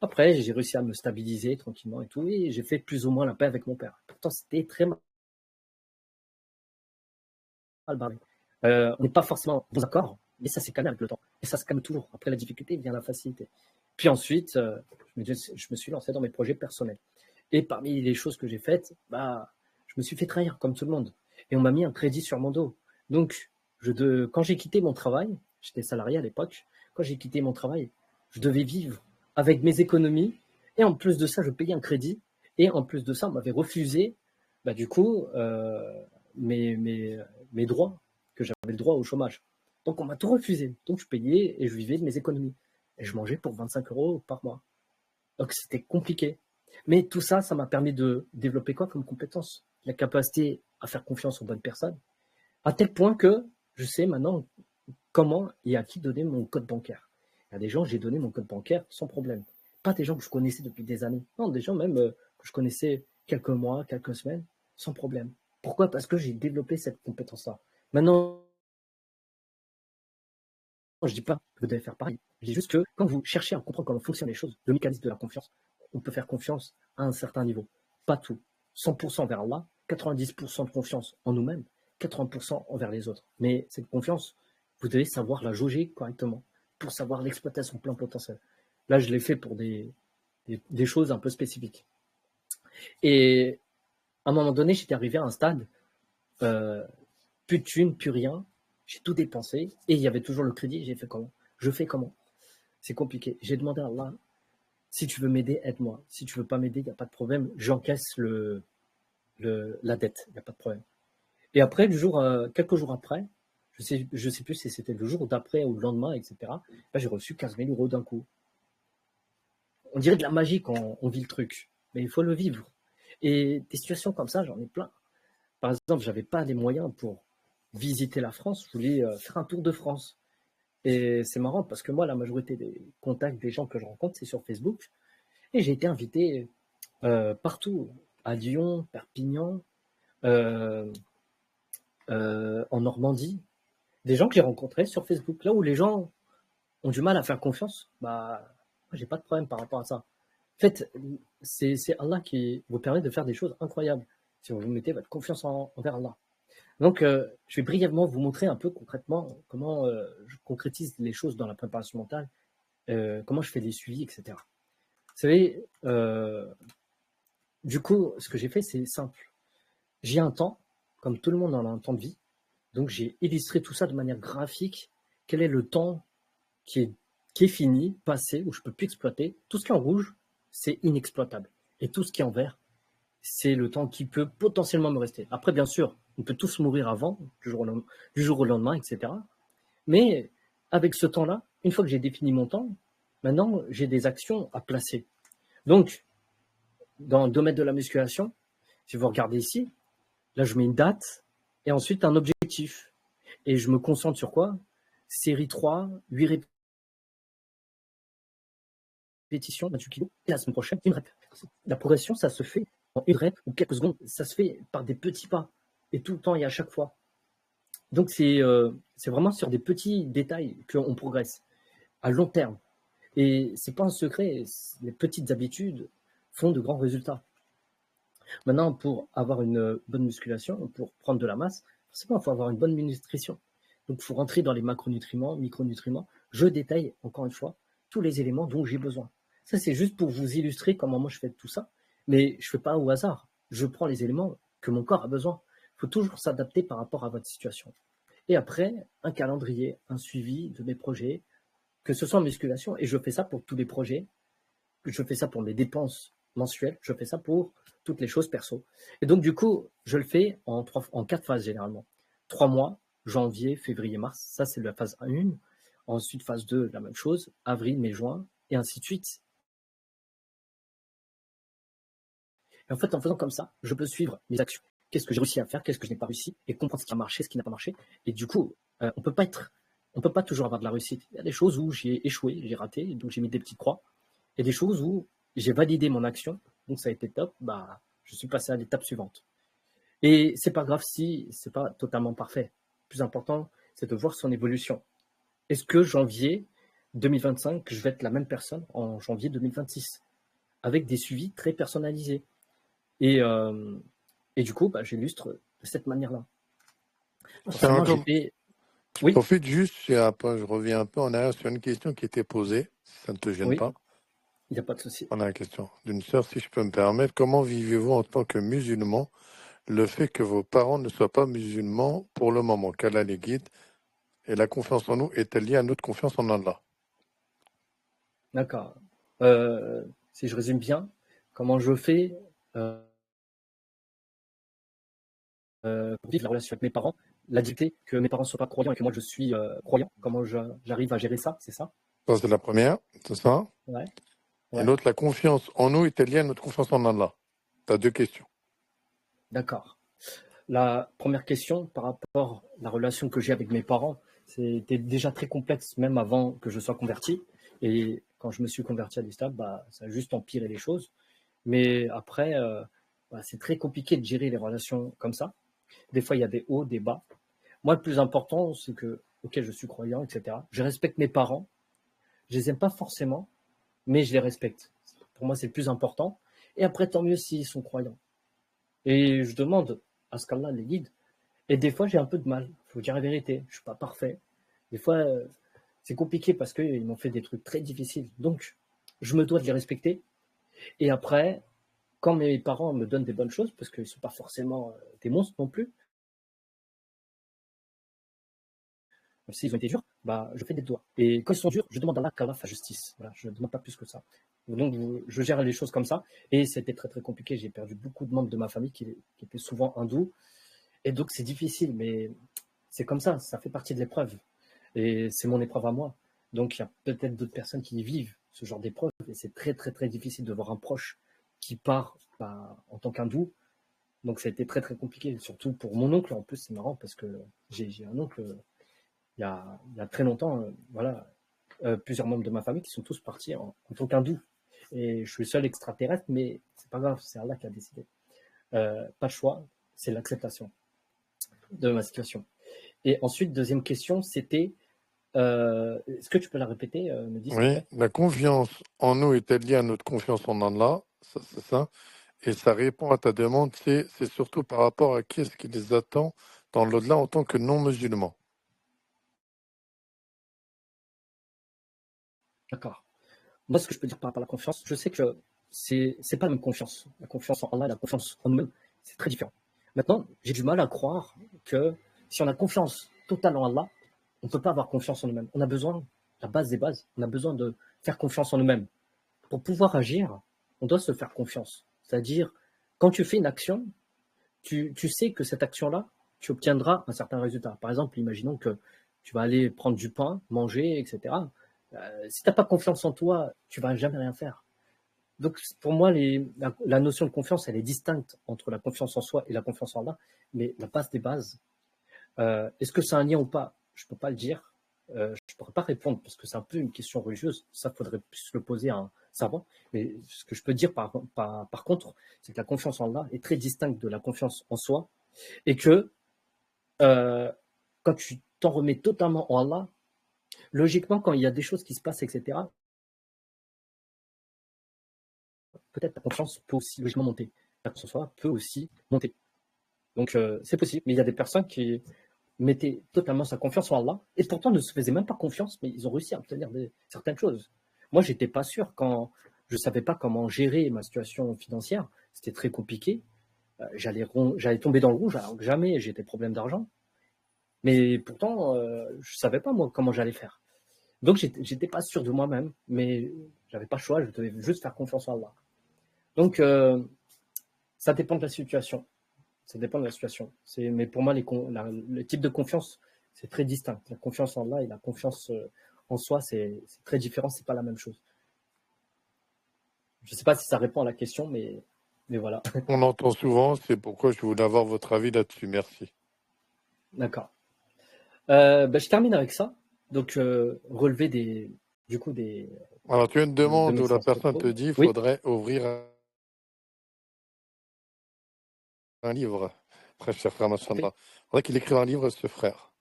Après, j'ai réussi à me stabiliser tranquillement et tout, et j'ai fait plus ou moins la paix avec mon père. Pourtant, c'était très mal barré. On n'est pas forcément bons accords, mais ça s'est calmé avec le temps. Et ça se calme toujours. Après la difficulté vient la facilité. Puis ensuite, je me suis lancé dans mes projets personnels. Et parmi les choses que j'ai faites, bah, je me suis fait trahir, comme tout le monde. Et on m'a mis un crédit sur mon dos. Donc, quand j'ai quitté mon travail, j'étais salarié à l'époque, quand j'ai quitté mon travail, je devais vivre avec mes économies. Et en plus de ça, je payais un crédit. Et en plus de ça, on m'avait refusé, du coup, mes, mes, mes droits, que j'avais le droit au chômage. Donc, on m'a tout refusé. Donc, je payais et je vivais de mes économies. Et je mangeais pour 25 euros par mois. Donc, c'était compliqué. Mais tout ça, ça m'a permis de développer quoi comme compétence? La capacité à faire confiance aux bonnes personnes, à tel point que je sais maintenant comment et à qui donner mon code bancaire. Il y a des gens, j'ai donné mon code bancaire sans problème. Pas des gens que je connaissais depuis des années. Non, des gens même que je connaissais quelques mois, quelques semaines, sans problème. Pourquoi? Parce que j'ai développé cette compétence-là. Maintenant, je ne dis pas que vous devez faire pareil. Je dis juste que quand vous cherchez à comprendre comment fonctionnent les choses, le mécanisme de la confiance, on peut faire confiance à un certain niveau. Pas tout. 100% vers Allah, 90% de confiance en nous-mêmes, 80% envers les autres. Mais cette confiance, vous devez savoir la jauger correctement pour savoir l'exploiter à son plein potentiel. Là, je l'ai fait pour des choses un peu spécifiques. Et à un moment donné, j'étais arrivé à un stade, plus de thunes, plus rien. J'ai tout dépensé et il y avait toujours le crédit. J'ai fait comment? Je fais comment? C'est compliqué. J'ai demandé à Allah, si tu veux m'aider, aide-moi. Si tu veux pas m'aider, il n'y a pas de problème. J'encaisse la dette, il n'y a pas de problème. Et après, quelques jours après, je sais plus si c'était le jour d'après ou le lendemain, etc. Là, j'ai reçu 15 000 euros d'un coup. On dirait de la magie quand on vit le truc, mais il faut le vivre. Et des situations comme ça, j'en ai plein. Par exemple, j'avais pas les moyens pour visiter la France. Je voulais faire un tour de France. Et c'est marrant parce que moi, la majorité des contacts des gens que je rencontre, c'est sur Facebook. Et j'ai été invité partout, à Lyon, Perpignan, euh, en Normandie. Des gens que j'ai rencontrés sur Facebook, là où les gens ont du mal à faire confiance, moi, j'ai pas de problème par rapport à ça. En fait, c'est Allah qui vous permet de faire des choses incroyables si vous mettez votre confiance envers Allah. Donc, je vais brièvement vous montrer un peu concrètement comment je concrétise les choses dans la préparation mentale, comment je fais les suivis, etc. Vous savez, du coup, ce que j'ai fait, c'est simple. J'ai un temps, comme tout le monde en a un temps de vie, donc j'ai illustré tout ça de manière graphique. Quel est le temps qui est fini, passé, où je ne peux plus exploiter? Tout ce qui est en rouge, c'est inexploitable. Et tout ce qui est en vert, c'est le temps qui peut potentiellement me rester. Après, bien sûr, on peut tous mourir avant, du jour au lendemain, etc. Mais avec ce temps-là, une fois que j'ai défini mon temps, maintenant, j'ai des actions à placer. Donc, dans le domaine de la musculation, si vous regardez ici, là, je mets une date et ensuite un objectif. Et je me concentre sur quoi? Série 3, 8 répétitions, 28 kilos. Et la semaine prochaine, une rep. La progression, ça se fait en une rep ou quelques secondes. Ça se fait par des petits pas. Et tout le temps et à chaque fois. Donc, c'est vraiment sur des petits détails qu'on progresse à long terme. Et c'est pas un secret. Les petites habitudes font de grands résultats. Maintenant, pour avoir une bonne musculation, pour prendre de la masse, forcément, il faut avoir une bonne nutrition. Donc, il faut rentrer dans les macronutriments, micronutriments. Je détaille, encore une fois, tous les éléments dont j'ai besoin. Ça, c'est juste pour vous illustrer comment moi je fais tout ça. Mais je ne fais pas au hasard. Je prends les éléments que mon corps a besoin. Il faut toujours s'adapter par rapport à votre situation. Et après, un calendrier, un suivi de mes projets, que ce soit en musculation, et je fais ça pour tous les projets. Je fais ça pour mes dépenses mensuelles. Je fais ça pour toutes les choses perso. Et donc, du coup, je le fais en 4 phases généralement. 3 mois, janvier, février, mars. Ça, c'est la phase 1. Ensuite, phase 2, la même chose. Avril, mai, juin, et ainsi de suite. Et en fait, en faisant comme ça, je peux suivre mes actions. Qu'est-ce que j'ai réussi à faire? Qu'est-ce que je n'ai pas réussi? Et comprendre ce qui a marché, ce qui n'a pas marché. Et du coup, on peut pas toujours avoir de la réussite. Il y a des choses où j'ai échoué, j'ai raté, donc j'ai mis des petites croix. Et des choses où j'ai validé mon action, donc ça a été top, je suis passé à l'étape suivante. Et c'est pas grave si c'est pas totalement parfait. Le plus important, c'est de voir son évolution. Est-ce que janvier 2025, je vais être la même personne en janvier 2026 avec des suivis très personnalisés? Et du coup, j'illustre de cette manière-là. Forcément, j'ai fait. Oui, Profite juste, je reviens un peu en arrière sur une question qui était posée, si ça ne te gêne oui, pas. il n'y a pas de souci. On a une question d'une sœur, si je peux me permettre. Comment vivez-vous en tant que musulman le fait que vos parents ne soient pas musulmans pour le moment, qu'Allah les guide, et la confiance en nous est-elle liée à notre confiance en Allah? D'accord. Si je résume bien, comment je fais pour vivre la relation avec mes parents, la dictée que mes parents ne soient pas croyants et que moi je suis croyant, comment j'arrive à gérer ça, c'est ça? Ça, c'est la première, c'est ça. Ouais, Et ouais, l'autre, la confiance en nous est-elle liée à notre confiance en Allah? Tu as deux questions. d'accord. La première question par rapport à la relation que j'ai avec mes parents, c'était déjà très complexe même avant que je sois converti. Et quand je me suis converti à l'islam, bah, ça a juste empiré les choses. Mais après, bah, c'est très compliqué de gérer les relations comme ça. Des fois, il y a des hauts, des bas. Moi, le plus important, c'est que, ok, je suis croyant, etc. Je respecte mes parents. Je les aime pas forcément, mais je les respecte. Pour moi, c'est le plus important. Et après, tant mieux s'ils sont croyants. Et je demande à ce qu'Allah les guide. Et des fois, j'ai un peu de mal. Il faut dire la vérité. Je suis pas parfait. Des fois, c'est compliqué parce qu'ils m'ont fait des trucs très difficiles. Donc, je me dois de les respecter. Et après, quand mes parents me donnent des bonnes choses, parce qu'ils ne sont pas forcément des monstres non plus, même s'ils ont été durs, bah, je fais des doigts. Et quand ils sont durs, je demande à Allah qu'Allah fasse justice. Voilà, je ne demande pas plus que ça. Donc, je gère les choses comme ça. Et c'était très, très compliqué. J'ai perdu beaucoup de membres de ma famille qui étaient souvent hindous. Et donc, c'est difficile, mais c'est comme ça fait partie de l'épreuve. Et c'est mon épreuve à moi. Donc, il y a peut-être d'autres personnes qui vivent ce genre d'épreuve. Et c'est très, très, très difficile de voir un proche qui part bah, en tant qu'hindou. Donc, ça a été très, très compliqué. Surtout pour mon oncle. En plus, c'est marrant parce que j'ai un oncle, il y a très longtemps, voilà, plusieurs membres de ma famille qui sont tous partis en tant qu'hindou. Et je suis le seul extraterrestre, mais c'est pas grave, c'est Allah qui a décidé. Pas de choix, c'est l'acceptation de ma situation. Et ensuite, deuxième question, c'était est-ce que tu peux la répéter, Mehdi, s'il te Oui, plaît? la confiance en nous est-elle liée à notre confiance en Allah? Ça, c'est ça. Et ça répond à ta demande, c'est surtout par rapport à qui est-ce qui les attend dans l'au-delà en tant que non-musulmans. D'accord. Moi, ce que je peux dire par rapport à la confiance, je sais que c'est pas la même confiance. La confiance en Allah et la confiance en nous-mêmes, c'est très différent. Maintenant, j'ai du mal à croire que si on a confiance totale en Allah, on ne peut pas avoir confiance en nous-mêmes. On a besoin, la base des bases, on a besoin de faire confiance en nous-mêmes. Pour pouvoir agir, on doit se faire confiance. C'est-à-dire, quand tu fais une action, tu sais que cette action-là, tu obtiendras un certain résultat. Par exemple, imaginons que tu vas aller prendre du pain, manger, etc. Si tu n'as pas confiance en toi, tu vas jamais rien faire. Donc, pour moi, la notion de confiance, elle est distincte entre la confiance en soi et la confiance en Allah. Mais la base des bases, est-ce que c'est un lien ou pas? Je ne peux pas le dire. Je ne pourrais pas répondre parce que c'est un peu une question religieuse. Ça, il faudrait plus le poser à un savant. Mais ce que je peux dire par contre, c'est que la confiance en Allah est très distincte de la confiance en soi et que euh, quand tu t'en remets totalement en Allah, logiquement, quand il y a des choses qui se passent, etc., peut-être ta confiance peut aussi logiquement monter. La confiance en soi peut aussi monter. Donc, c'est possible. Mais il y a des personnes qui mettaient totalement sa confiance en Allah et pourtant ne se faisaient même pas confiance, mais ils ont réussi à obtenir certaines choses. Moi, j'étais pas sûr quand je savais pas comment gérer ma situation financière. C'était très compliqué. J'allais tomber dans le rouge alors que jamais j'ai des problèmes d'argent. Mais pourtant, je savais pas moi comment j'allais faire. Donc, j'étais pas sûr de moi-même, mais j'avais pas le choix. Je devais juste faire confiance en Allah. Donc, ça dépend de la situation. Ça dépend de la situation. Mais pour moi, le type de confiance, c'est très distinct. La confiance en Allah et la confiance en soi, c'est très différent. C'est pas la même chose. Je ne sais pas si ça répond à la question, mais voilà. On entend souvent, c'est pourquoi je voulais avoir votre avis là-dessus. Merci. D'accord. Ben, je termine avec ça. Donc, relever du coup, Alors, tu as une de demande mes où la séances de personne te pro. dit qu'il Oui. faudrait ouvrir un livre. Très cher frère Ok. Massandra. Il faudrait qu'il écrive un livre, ce frère.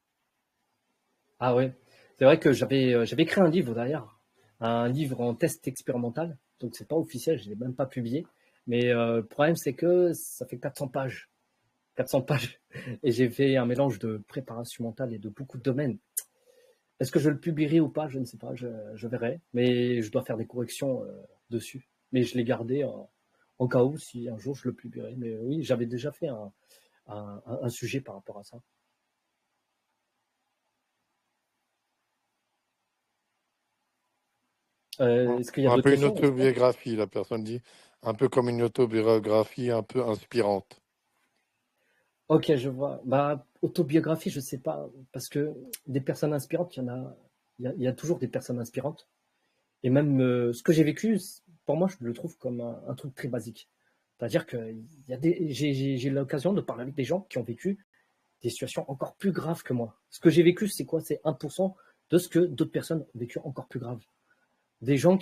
Ah ouais. C'est vrai que j'avais écrit un livre d'ailleurs, un livre en test expérimental. Donc, c'est pas officiel. Je l'ai même pas publié. Mais le problème, c'est que ça fait 400 pages. 400 pages. Et j'ai fait un mélange de préparation mentale et de beaucoup de domaines. Est-ce que je le publierai ou pas? Je ne sais pas, je verrai. Mais je dois faire des corrections dessus. Mais je l'ai gardé en cas où, si un jour je le publierai. Mais oui, j'avais déjà fait un sujet par rapport à ça. Est-ce qu'il y a Un d'autres peu une questions? autobiographie, la personne dit, un peu comme une autobiographie un peu inspirante. Ok, je vois. Bah, autobiographie, je sais pas, parce que des personnes inspirantes, il y a toujours des personnes inspirantes. Et même ce que j'ai vécu, pour moi, je le trouve comme un truc très basique. C'est-à-dire que j'ai eu l'occasion de parler avec des gens qui ont vécu des situations encore plus graves que moi. Ce que j'ai vécu, c'est quoi? C'est 1% de ce que d'autres personnes ont vécu encore plus grave. Des gens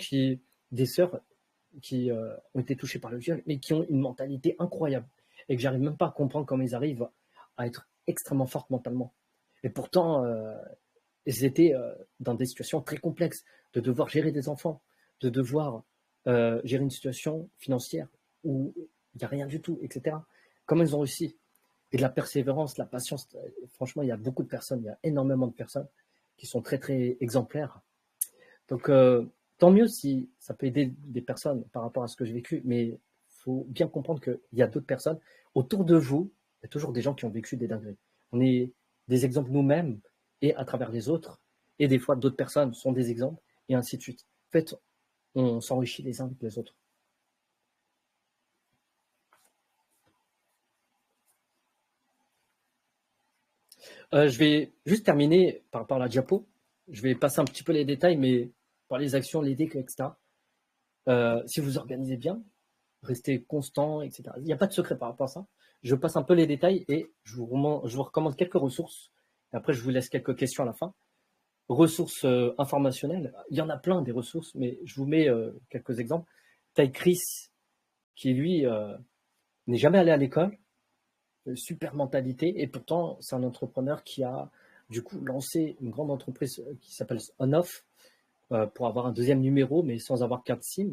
des sœurs qui ont été touchés par le viol, mais qui ont une mentalité incroyable. Et que j'arrive même pas à comprendre comment ils arrivent à être extrêmement fortes mentalement. Et pourtant, ils étaient dans des situations très complexes, de devoir gérer des enfants, de devoir gérer une situation financière où il n'y a rien du tout, etc. Comment ils ont réussi? Et de la persévérance, la patience. Franchement, il y a beaucoup de personnes, il y a énormément de personnes qui sont très, très exemplaires. Donc, tant mieux si ça peut aider des personnes par rapport à ce que j'ai vécu, mais il faut bien comprendre qu'il y a d'autres personnes autour de vous, il y a toujours des gens qui ont vécu des dingueries. On est des exemples nous-mêmes et à travers les autres, et des fois d'autres personnes sont des exemples, et ainsi de suite. En fait, on s'enrichit les uns avec les autres. Je vais juste terminer par rapport à la diapo. Je vais passer un petit peu les détails, mais par les actions, les decks, etc. Si vous organisez bien, restez constant, etc. Il n'y a pas de secret par rapport à ça. Je passe un peu les détails et je vous recommande quelques ressources. Et après, je vous laisse quelques questions à la fin. Ressources informationnelles, il y en a plein des ressources, mais je vous mets quelques exemples. Ty Chris, qui lui n'est jamais allé à l'école, super mentalité, et pourtant c'est un entrepreneur qui a du coup lancé une grande entreprise qui s'appelle On-Off pour avoir un deuxième numéro, mais sans avoir carte SIM.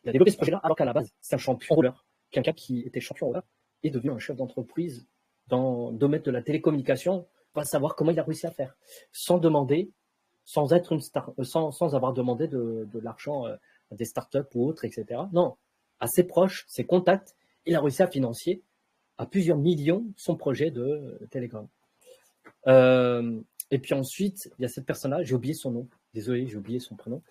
Il a développé ce projet-là alors qu'à la base, c'est un champion roller. Quelqu'un qui était champion roller est devenu un chef d'entreprise dans le domaine de la télécommunication. Pas savoir comment il a réussi à faire. Sans demander, sans être une star, sans avoir demandé de l'argent à des startups ou autres, etc. Non, à ses proches, ses contacts, il a réussi à financer à plusieurs millions son projet de télécom. Euh, et puis ensuite, il y a cette personne-là, j'ai oublié son nom. Désolé, j'ai oublié son prénom.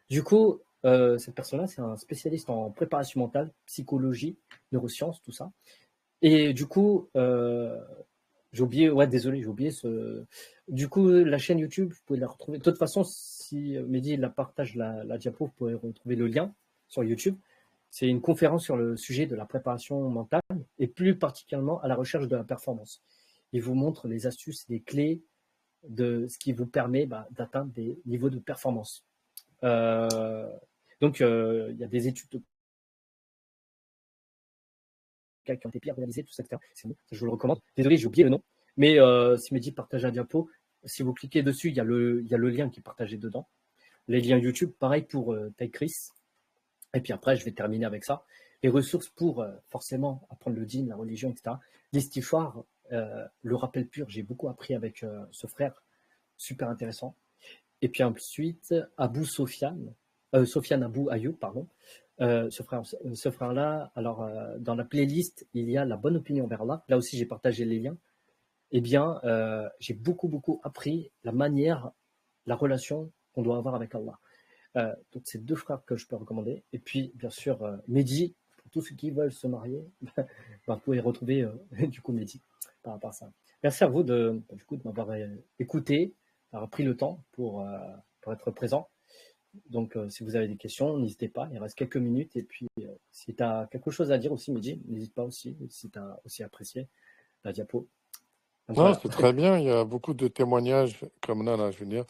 Du coup, cette personne-là, c'est un spécialiste en préparation mentale, psychologie, neurosciences, tout ça. Et du coup, j'ai oublié, ouais, désolé, j'ai oublié ce. Du coup, la chaîne YouTube, vous pouvez la retrouver. De toute façon, si Mehdi la partage la diapo, vous pouvez retrouver le lien sur YouTube. C'est une conférence sur le sujet de la préparation mentale et plus particulièrement à la recherche de la performance. Il vous montre les astuces et les clés de ce qui vous permet d'atteindre des niveaux de performance. Donc, il y a des études de cas qui ont été bien réalisées, tout ça, etc. C'est bon, je vous le recommande. Désolé, j'ai oublié le nom. Mais si me dit partage la diapo, si vous cliquez dessus, il y a le lien qui est partagé dedans. Les liens YouTube, pareil pour Ty Chris. Et puis après, je vais terminer avec ça. Les ressources pour forcément apprendre le dîn, la religion, etc. L'histoire, le rappel pur, j'ai beaucoup appris avec ce frère, super intéressant. Et puis ensuite, Sofiane Abou Ayoub, pardon. Ce frère-là, alors dans la playlist, il y a la bonne opinion vers Allah. Là aussi, j'ai partagé les liens. Eh bien, j'ai beaucoup, beaucoup appris la manière, la relation qu'on doit avoir avec Allah. Donc, c'est deux frères que je peux recommander. Et puis, bien sûr, Mehdi, pour tous ceux qui veulent se marier, vous pouvez retrouver du coup Mehdi par rapport à ça. Merci à vous de m'avoir écouté, d'avoir pris le temps pour être présent. Donc, si vous avez des questions, n'hésitez pas. Il reste quelques minutes. Et puis, si tu as quelque chose à dire aussi, Mehdi, n'hésite pas aussi, si tu as aussi apprécié la diapo. Donc, Non, voilà. c'est très bien. Il y a beaucoup de témoignages comme là, je veux dire.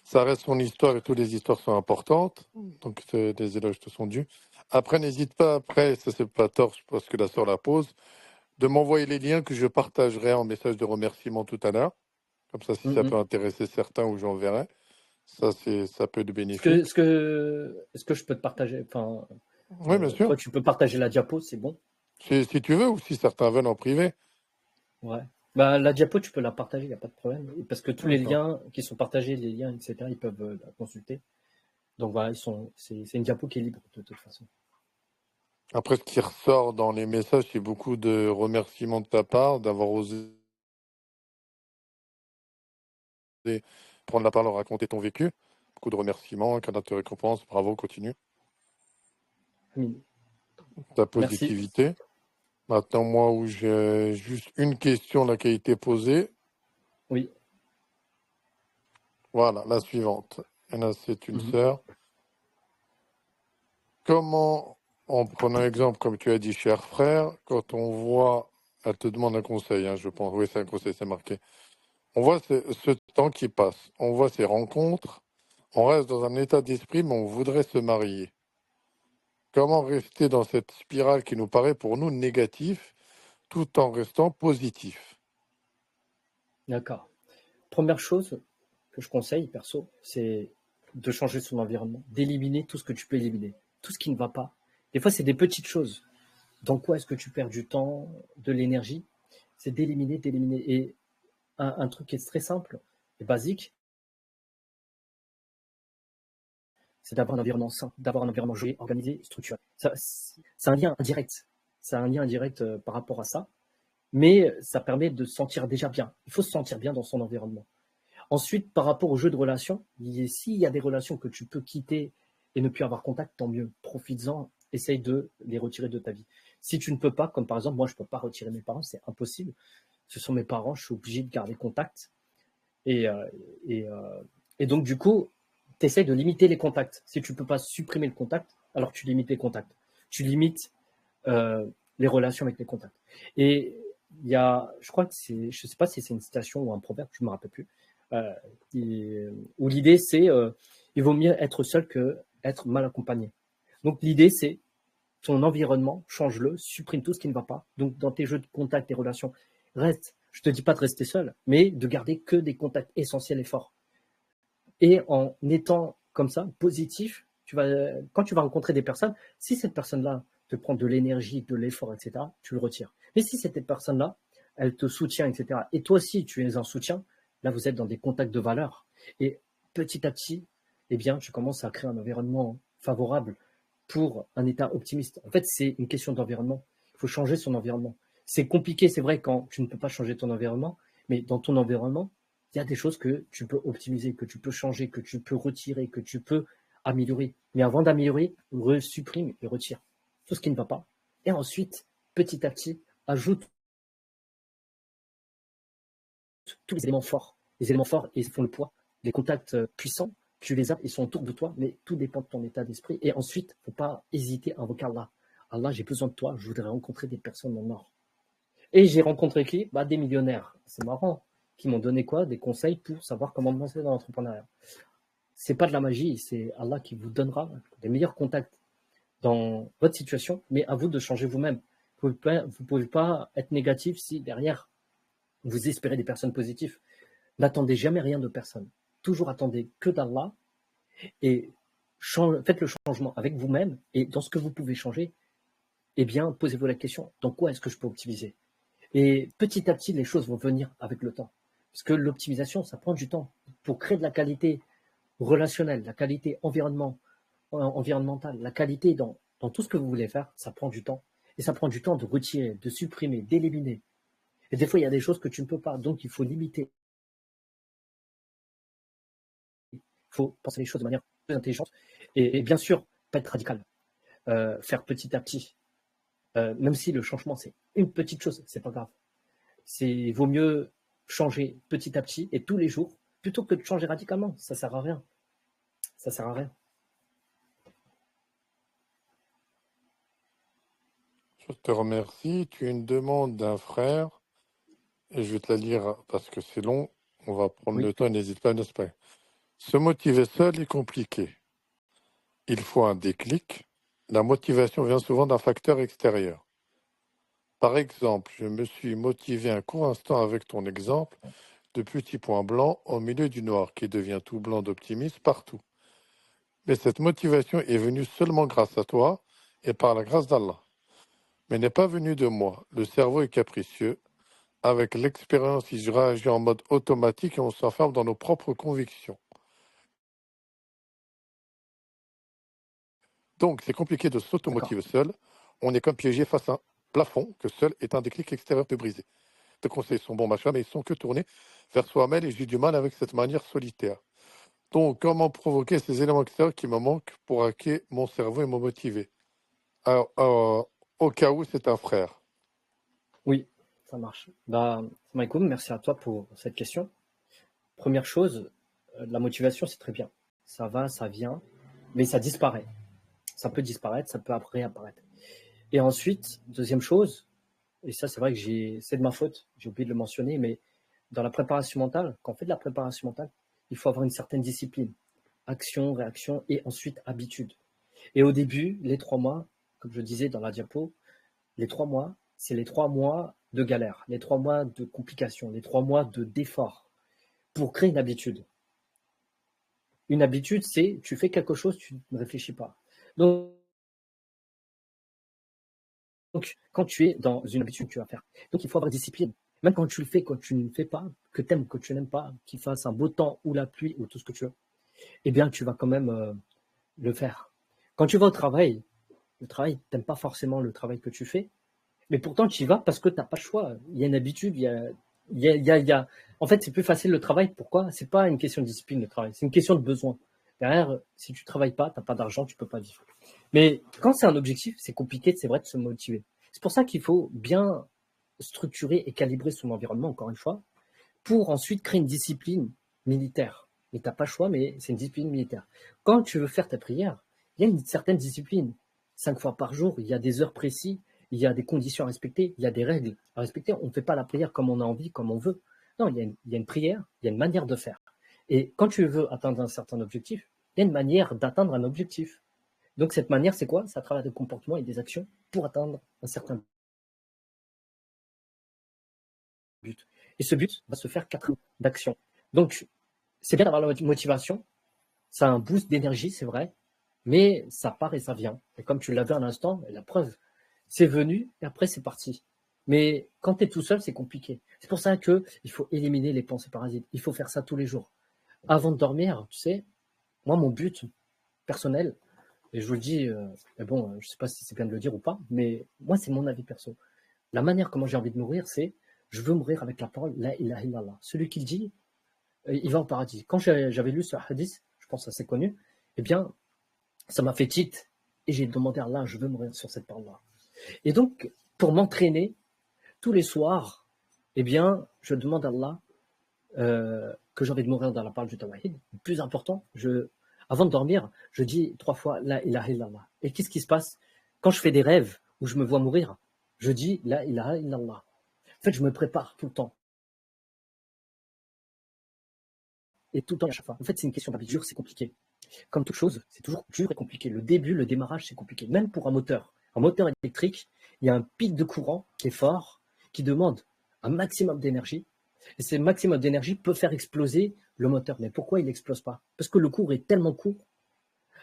Ça reste son histoire et toutes les histoires sont importantes. Donc, des éloges te sont dus. Après, n'hésite pas, après, ça c'est pas tort, je pense que la sœur la pose, de m'envoyer les liens que je partagerai en message de remerciement tout à l'heure. Comme ça, si ça peut intéresser certains ou j'enverrai. Ça peut être Est-ce que, bénéfique. est-ce que, est-ce que je peux te partager, enfin, Oui, bien sûr. toi, tu peux partager la diapo, c'est bon. Si tu veux, ou si certains veulent en privé. Ouais. Bah, la diapo, tu peux la partager, il n'y a pas de problème. Parce que tous les D'accord. liens qui sont partagés, les liens, etc., ils peuvent la consulter. Donc voilà, c'est une diapo qui est libre de toute façon. Après, ce qui ressort dans les messages, c'est beaucoup de remerciements de ta part d'avoir osé prendre la parole, raconter ton vécu. Beaucoup de remerciements, qu'Allah te récompense. Bravo, continue. Amin. Ta Merci. positivité. Maintenant, moi, où j'ai juste une question là qui a été posée. Oui. Voilà, la suivante. Et là, c'est une Mhm. sœur. Comment, en prenant exemple, comme tu as dit, cher frère, quand on voit, elle te demande un conseil, hein, je pense, oui, c'est un conseil, c'est marqué. On voit ce temps qui passe, on voit ces rencontres, on reste dans un état d'esprit, mais on voudrait se marier. Comment rester dans cette spirale qui nous paraît pour nous négative, tout en restant positif? D'accord. Première chose que je conseille, perso, c'est de changer son environnement, d'éliminer tout ce que tu peux éliminer, tout ce qui ne va pas. Des fois, c'est des petites choses. Dans quoi est-ce que tu perds du temps, de l'énergie? C'est d'éliminer, d'éliminer. Et un truc qui est très simple et basique, c'est d'avoir un environnement sain, d'avoir un environnement joué, organisé, structuré. C'est un lien indirect. C'est un lien indirect par rapport à ça, mais ça permet de se sentir déjà bien. Il faut se sentir bien dans son environnement. Ensuite, par rapport au jeu de relations, s'il y a des relations que tu peux quitter et ne plus avoir contact, tant mieux. Profites-en, essaye de les retirer de ta vie. Si tu ne peux pas, comme par exemple, moi, je ne peux pas retirer mes parents, c'est impossible. Ce sont mes parents, je suis obligé de garder contact. Et, euh, et, euh, et donc, du coup, tu essayes de limiter les contacts. Si tu ne peux pas supprimer le contact, alors tu limites les contacts. Tu limites euh, les relations avec les contacts. Et il y a, je crois que c'est, je sais pas si c'est une citation ou un proverbe, je ne me rappelle plus, euh, où l'idée c'est il vaut mieux être seul que être mal accompagné. Donc l'idée c'est ton environnement, change-le, supprime tout ce qui ne va pas. Donc dans tes jeux de contacts, tes relations, reste. Je te dis pas de rester seul, mais de garder que des contacts essentiels et forts. Et en étant comme ça, positif, quand tu vas rencontrer des personnes, si cette personne-là te prend de l'énergie, de l'effort, etc., tu le retires. Mais si cette personne-là, elle te soutient, etc., et toi aussi, tu es en soutien, là, vous êtes dans des contacts de valeur. Et petit à petit, eh bien, tu commences à créer un environnement favorable pour un état optimiste. En fait, c'est une question d'environnement. Il faut changer son environnement. C'est compliqué, c'est vrai, quand tu ne peux pas changer ton environnement, mais dans ton environnement, il y a des choses que tu peux optimiser, que tu peux changer, que tu peux retirer, que tu peux améliorer. Mais avant d'améliorer, supprime et retire tout ce qui ne va pas. Et ensuite, petit à petit, ajoute tous les éléments forts. Les éléments forts, ils font le poids. Les contacts puissants, tu les as, ils sont autour de toi, mais tout dépend de ton état d'esprit. Et ensuite, il ne faut pas hésiter à invoquer Allah. Allah, j'ai besoin de toi, je voudrais rencontrer des personnes en or. Et j'ai rencontré qui? Bah, des millionnaires. C'est marrant. Qui m'ont donné quoi? Des conseils pour savoir comment me lancer dans l'entrepreneuriat. C'est pas de la magie, c'est Allah qui vous donnera des meilleurs contacts dans votre situation, mais à vous de changer vous-même. Vous ne pouvez pas être négatif si derrière vous espérez des personnes positives. N'attendez jamais rien de personne. Toujours attendez que d'Allah et faites le changement avec vous-même et dans ce que vous pouvez changer, eh bien, posez-vous la question, dans quoi est-ce que je peux optimiser? Et petit à petit, les choses vont venir avec le temps. Parce que l'optimisation, ça prend du temps. Pour créer de la qualité relationnelle, la qualité environnementale, la qualité dans tout ce que vous voulez faire, ça prend du temps. Et ça prend du temps de retirer, de supprimer, d'éliminer. Et des fois, il y a des choses que tu ne peux pas, donc il faut limiter. Il faut penser les choses de manière plus intelligente. Et bien sûr, pas être radical. Faire petit à petit. Même si le changement, c'est une petite chose, c'est pas grave. Il vaut mieux changer petit à petit et tous les jours plutôt que de changer radicalement. Ça sert à rien. Ça sert à rien. Je te remercie. Tu as une demande d'un frère, et je vais te la lire parce que c'est long. On va prendre Oui. le temps, n'hésite pas, n'est-ce pas? Se motiver seul est compliqué. Il faut un déclic. La motivation vient souvent d'un facteur extérieur. Par exemple, je me suis motivé un court instant avec ton exemple de petit point blanc au milieu du noir qui devient tout blanc d'optimisme partout. Mais cette motivation est venue seulement grâce à toi et par la grâce d'Allah. Mais n'est pas venue de moi. Le cerveau est capricieux. Avec l'expérience, il réagit en mode automatique et on s'enferme dans nos propres convictions. Donc, c'est compliqué de D'accord. s'automotiver seul. On est comme piégé face à un plafond que seul est un déclic extérieur peut briser. Tes conseils sont bons, machin, mais ils sont que tournés vers soi-même et j'ai du mal avec cette manière solitaire. Donc, comment provoquer ces éléments extérieurs qui me manquent pour hacker mon cerveau et me motiver? Alors, au cas où c'est un frère. Oui, ça marche. Bah, Maïkoum, merci à toi pour cette question. Première chose, la motivation, c'est très bien. Ça va, ça vient, mais ça disparaît. Ça peut disparaître, ça peut après réapparaître. Et ensuite, deuxième chose, et ça, c'est vrai que c'est de ma faute, j'ai oublié de le mentionner, mais dans la préparation mentale, quand on fait de la préparation mentale, il faut avoir une certaine discipline. Action, réaction et ensuite habitude. Et au début, les 3 mois, comme je disais dans la diapo, les 3 mois, c'est les 3 mois de galère, les 3 mois de complications, les 3 mois d'effort pour créer une habitude. Une habitude, c'est tu fais quelque chose, tu ne réfléchis pas. Donc, quand tu es dans une habitude, tu vas faire. Donc, il faut avoir discipline. Même quand tu le fais, quand tu ne le fais pas, que tu aimes, que tu n'aimes pas, qu'il fasse un beau temps ou la pluie ou tout ce que tu veux, eh bien, tu vas quand même le faire. Quand tu vas au travail, le travail, tu n'aimes pas forcément le travail que tu fais, mais pourtant, tu y vas parce que tu n'as pas le choix. Il y a une habitude, En fait, c'est plus facile le travail. Pourquoi? C'est pas une question de discipline, le travail. C'est une question de besoin. Derrière, si tu travailles pas, tu n'as pas d'argent, tu peux pas vivre. Mais quand c'est un objectif, c'est compliqué, c'est vrai, de se motiver. C'est pour ça qu'il faut bien structurer et calibrer son environnement, encore une fois, pour ensuite créer une discipline militaire. Et tu n'as pas le choix, mais c'est une discipline militaire. Quand tu veux faire ta prière, il y a une certaine discipline. 5 fois par jour, il y a des heures précises, il y a des conditions à respecter, il y a des règles à respecter. On ne fait pas la prière comme on a envie, comme on veut. Non, il y a une prière, il y a une manière de faire. Et quand tu veux atteindre un certain objectif, il y a une manière d'atteindre un objectif. Donc cette manière, c'est quoi? C'est à travers des comportements et des actions pour atteindre un certain but. Et ce but va se faire 4 d'actions. Donc, c'est bien d'avoir la motivation, ça a un boost d'énergie, c'est vrai, mais ça part et ça vient. Et comme tu l'as vu à l'instant, la preuve, c'est venu et après c'est parti. Mais quand tu es tout seul, c'est compliqué. C'est pour ça qu'il faut éliminer les pensées parasites. Il faut faire ça tous les jours. Avant de dormir, tu sais, moi, mon but personnel, et je vous le dis, mais bon, je ne sais pas si c'est bien de le dire ou pas, mais moi, c'est mon avis perso. La manière comment j'ai envie de mourir, c'est je veux mourir avec la parole La ilaha illallah. Celui qui le dit, il va au paradis. Quand j'avais lu ce hadith, je pense assez connu, eh bien, ça m'a fait tilt et j'ai demandé à Allah, je veux mourir sur cette parole-là. Et donc, pour m'entraîner, tous les soirs, eh bien, je demande à Allah que j'ai envie de mourir dans la parole du Tawahid. Le plus important, avant de dormir, je dis 3 fois La ilaha illallah. Et qu'est-ce qui se passe quand je fais des rêves où je me vois mourir? Je dis La ilaha illallah. En fait, je me prépare tout le temps. Et tout le temps, à chaque fois. En fait, c'est une question d'habitude, c'est compliqué. Comme toute chose, c'est toujours dur et compliqué. Le début, le démarrage, c'est compliqué. Même pour un moteur. Un moteur électrique, il y a un pic de courant qui est fort, qui demande un maximum d'énergie. Et ce maximum d'énergie peut faire exploser le moteur. Mais pourquoi il n'explose pas? Parce que le cours est tellement court,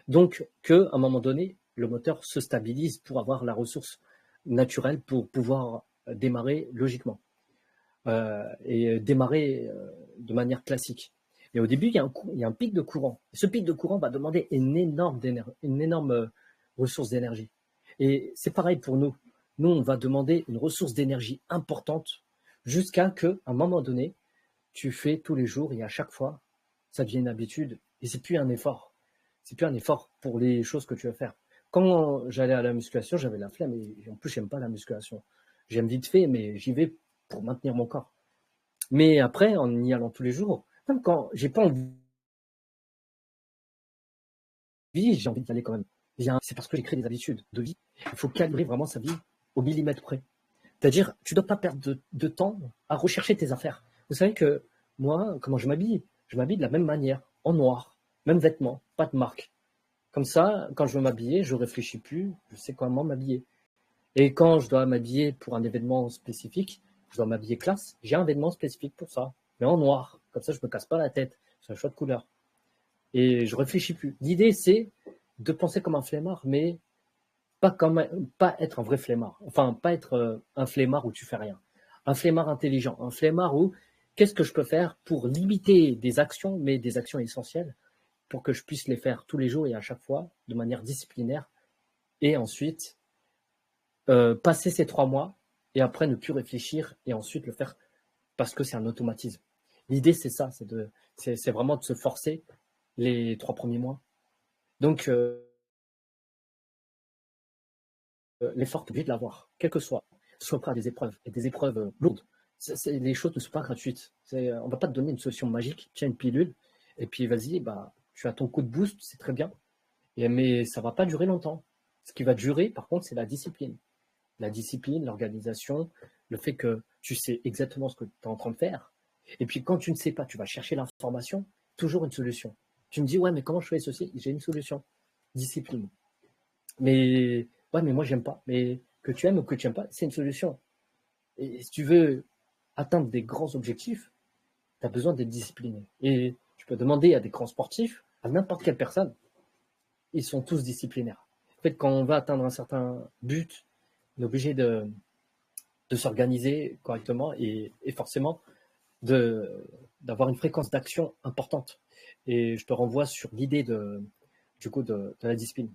donc qu'à un moment donné, le moteur se stabilise pour avoir la ressource naturelle pour pouvoir démarrer logiquement et démarrer de manière classique. Et au début, il y a un pic de courant. Et ce pic de courant va demander une énorme ressource d'énergie. Et c'est pareil pour nous. Nous, on va demander une ressource d'énergie importante jusqu'à qu'à un moment donné, tu fais tous les jours et à chaque fois, ça devient une habitude. Et c'est plus un effort. C'est plus un effort pour les choses que tu veux faire. Quand j'allais à la musculation, j'avais la flemme. Et en plus, j'aime pas la musculation. J'aime vite fait, mais j'y vais pour maintenir mon corps. Mais après, en y allant tous les jours, même quand j'ai pas envie, j'ai envie d'y aller quand même. C'est parce que j'ai créé des habitudes de vie. Il faut calibrer vraiment sa vie au millimètre près. C'est-à-dire, tu ne dois pas perdre de temps à rechercher tes affaires. Vous savez que moi, comment je m'habille? Je m'habille de la même manière, en noir, même vêtements, pas de marque. Comme ça, quand je veux m'habiller, je ne réfléchis plus, je sais comment m'habiller. Et quand je dois m'habiller pour un événement spécifique, je dois m'habiller classe, j'ai un vêtement spécifique pour ça, mais en noir. Comme ça, je ne me casse pas la tête. C'est un choix de couleur. Et je ne réfléchis plus. L'idée, c'est de penser comme un flemmard, mais pas être un vrai flemmard. Enfin, pas être un flemmard où tu fais rien. Un flemmard intelligent. Un flemmard où qu'est-ce que je peux faire pour limiter des actions, mais des actions essentielles, pour que je puisse les faire tous les jours et à chaque fois, de manière disciplinaire, et ensuite passer ces 3 mois et après ne plus réfléchir et ensuite le faire parce que c'est un automatisme. L'idée, c'est ça, c'est vraiment de se forcer les 3 premiers mois. Donc, l'effort, tu es obligé de l'avoir, quel que soit. Sois prêt à des épreuves, et des épreuves lourdes. Les choses ne sont pas gratuites. On ne va pas te donner une solution magique, tiens une pilule, et puis vas-y, bah, tu as ton coup de boost, c'est très bien. Mais ça ne va pas durer longtemps. Ce qui va durer, par contre, c'est la discipline. La discipline, l'organisation, le fait que tu sais exactement ce que tu es en train de faire. Et puis quand tu ne sais pas, tu vas chercher l'information, toujours une solution. Tu me dis, ouais, mais comment je fais ceci? J'ai une solution. Discipline. Mais ouais, mais moi, j'aime pas. Mais que tu aimes ou que tu n'aimes pas, c'est une solution. Et si tu veux atteindre des grands objectifs, tu as besoin d'être discipliné. Et tu peux demander à des grands sportifs, à n'importe quelle personne, ils sont tous disciplinaires. En fait, quand on va atteindre un certain but, on est obligé de s'organiser correctement et forcément d'avoir une fréquence d'action importante. Et je te renvoie sur l'idée du coup de la discipline.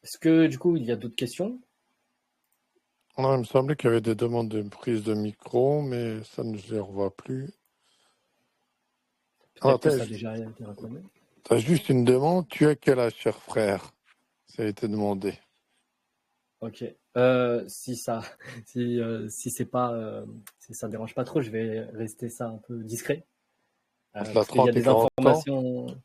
Est-ce que du coup il y a d'autres questions? Non, il me semblait qu'il y avait des demandes de prise de micro, mais ça ne je les revois plus. Ah, Peut-être que ça a déjà été répondu. t'as juste une demande. Tu as quel âge, cher frère? Ça a été demandé. Ok. Si ça, si c'est pas, si ça ne dérange pas trop, je vais rester ça un peu discret. Entre la Parce qu'il y a 30 et des 40 ans? informations.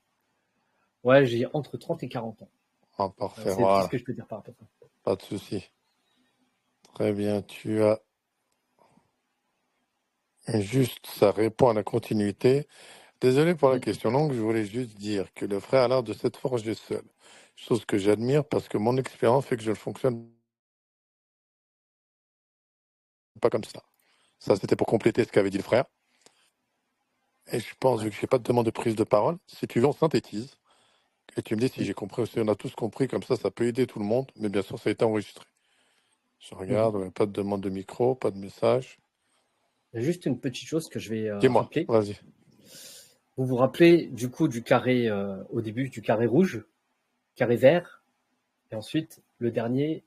Ouais, j'ai entre 30 et 40 ans. Ah, parfait, C'est tout ce voilà. que je peux dire par rapport à ça. Pas de souci. Très bien. Tu as juste, ça répond à la continuité. Désolé pour la Mm. question longue, je voulais juste dire que le frère a l'air de s'être forgé seul. Chose que j'admire parce que mon expérience fait que je ne fonctionne pas comme ça. Ça, c'était pour compléter ce qu'avait dit le frère. Et je pense, Ouais. vu que je n'ai pas de demande de prise de parole, si tu veux, on synthétise. Et tu me dis si Oui. j'ai compris aussi. On a tous compris, comme ça peut aider tout le monde. Mais bien sûr, ça a été enregistré. Je Mhm. regarde, ouais, pas de demande de micro, pas de message. Il y a juste une petite chose que je vais Dis-moi, rappeler. vas-y. Vous vous rappelez du coup du carré au début, du carré rouge, carré vert, et ensuite le dernier,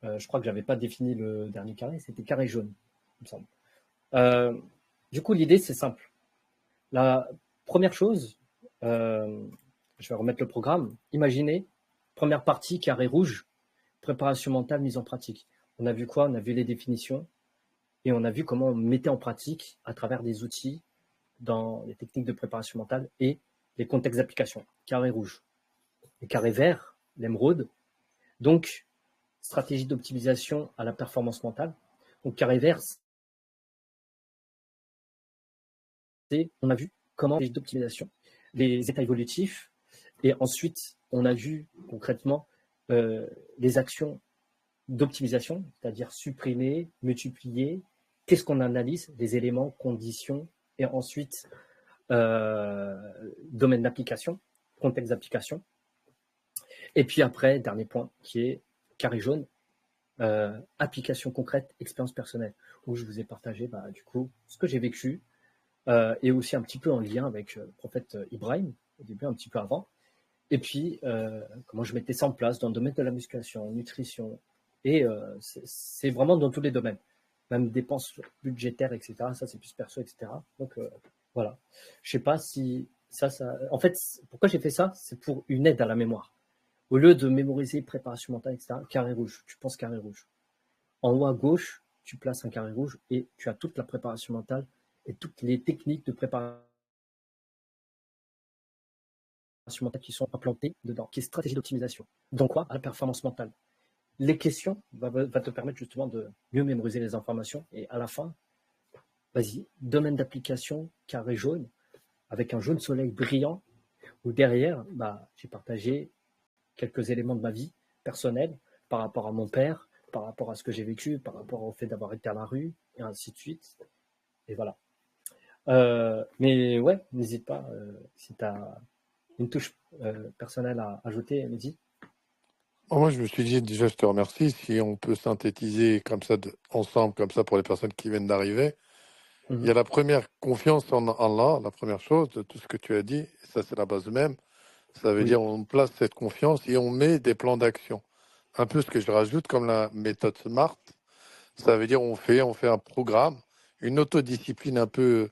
je crois que j'avais pas défini le dernier carré, c'était carré jaune, il me semble. Euh, du coup, l'idée c'est simple. La première chose, euh, je vais remettre le programme. Imaginez, première partie, carré rouge, préparation mentale, mise en pratique. On a vu quoi? On a vu les définitions et on a vu comment on mettait en pratique à travers des outils dans les techniques de préparation mentale et les contextes d'application. Carré rouge. Et carré vert, l'émeraude. Donc, stratégie d'optimisation à la performance mentale. Donc, carré vert, c'est, on a vu comment stratégie d'optimisation, les états évolutifs, et ensuite, on a vu concrètement les actions d'optimisation, c'est-à-dire supprimer, multiplier. Qu'est-ce qu'on analyse? Des éléments, conditions, et ensuite domaine d'application, contexte d'application. Et puis après, dernier point qui est carré jaune, application concrète, expérience personnelle, où je vous ai partagé du coup ce que j'ai vécu et aussi un petit peu en lien avec le prophète Ibrahim, au début un petit peu avant, et puis comment je mettais ça en place dans le domaine de la musculation, nutrition, et c'est vraiment dans tous les domaines, même dépenses budgétaires, etc. Ça c'est plus perso, etc. Donc voilà. Je sais pas si ça. En fait, pourquoi j'ai fait ça? C'est pour une aide à la mémoire. Au lieu de mémoriser préparation mentale, etc., carré rouge, tu penses carré rouge. En haut à gauche, tu places un carré rouge et tu as toute la préparation mentale et toutes les techniques de préparation mentale qui sont implantées dedans, qui est stratégie d'optimisation. Donc quoi? À la performance mentale. Les questions va te permettre justement de mieux mémoriser les informations et à la fin, vas-y, domaine d'application, carré jaune, avec un jaune soleil brillant, où derrière, j'ai partagé quelques éléments de ma vie personnelle par rapport à mon père, par rapport à ce que j'ai vécu, par rapport au fait d'avoir été à la rue, et ainsi de suite. Et voilà. Mais ouais, n'hésite pas si tu as une touche personnelle à ajouter, Mehdi? Moi, je me suis dit, déjà, je te remercie. Si on peut synthétiser comme ça, ensemble, comme ça, pour les personnes qui viennent d'arriver, il y a la première confiance en Allah, la première chose de tout ce que tu as dit. Et ça, c'est la base même. Ça veut Oui, dire on place cette confiance et on met des plans d'action. Un peu ce que je rajoute comme la méthode SMART. Ça veut dire on fait un programme, une autodiscipline un peu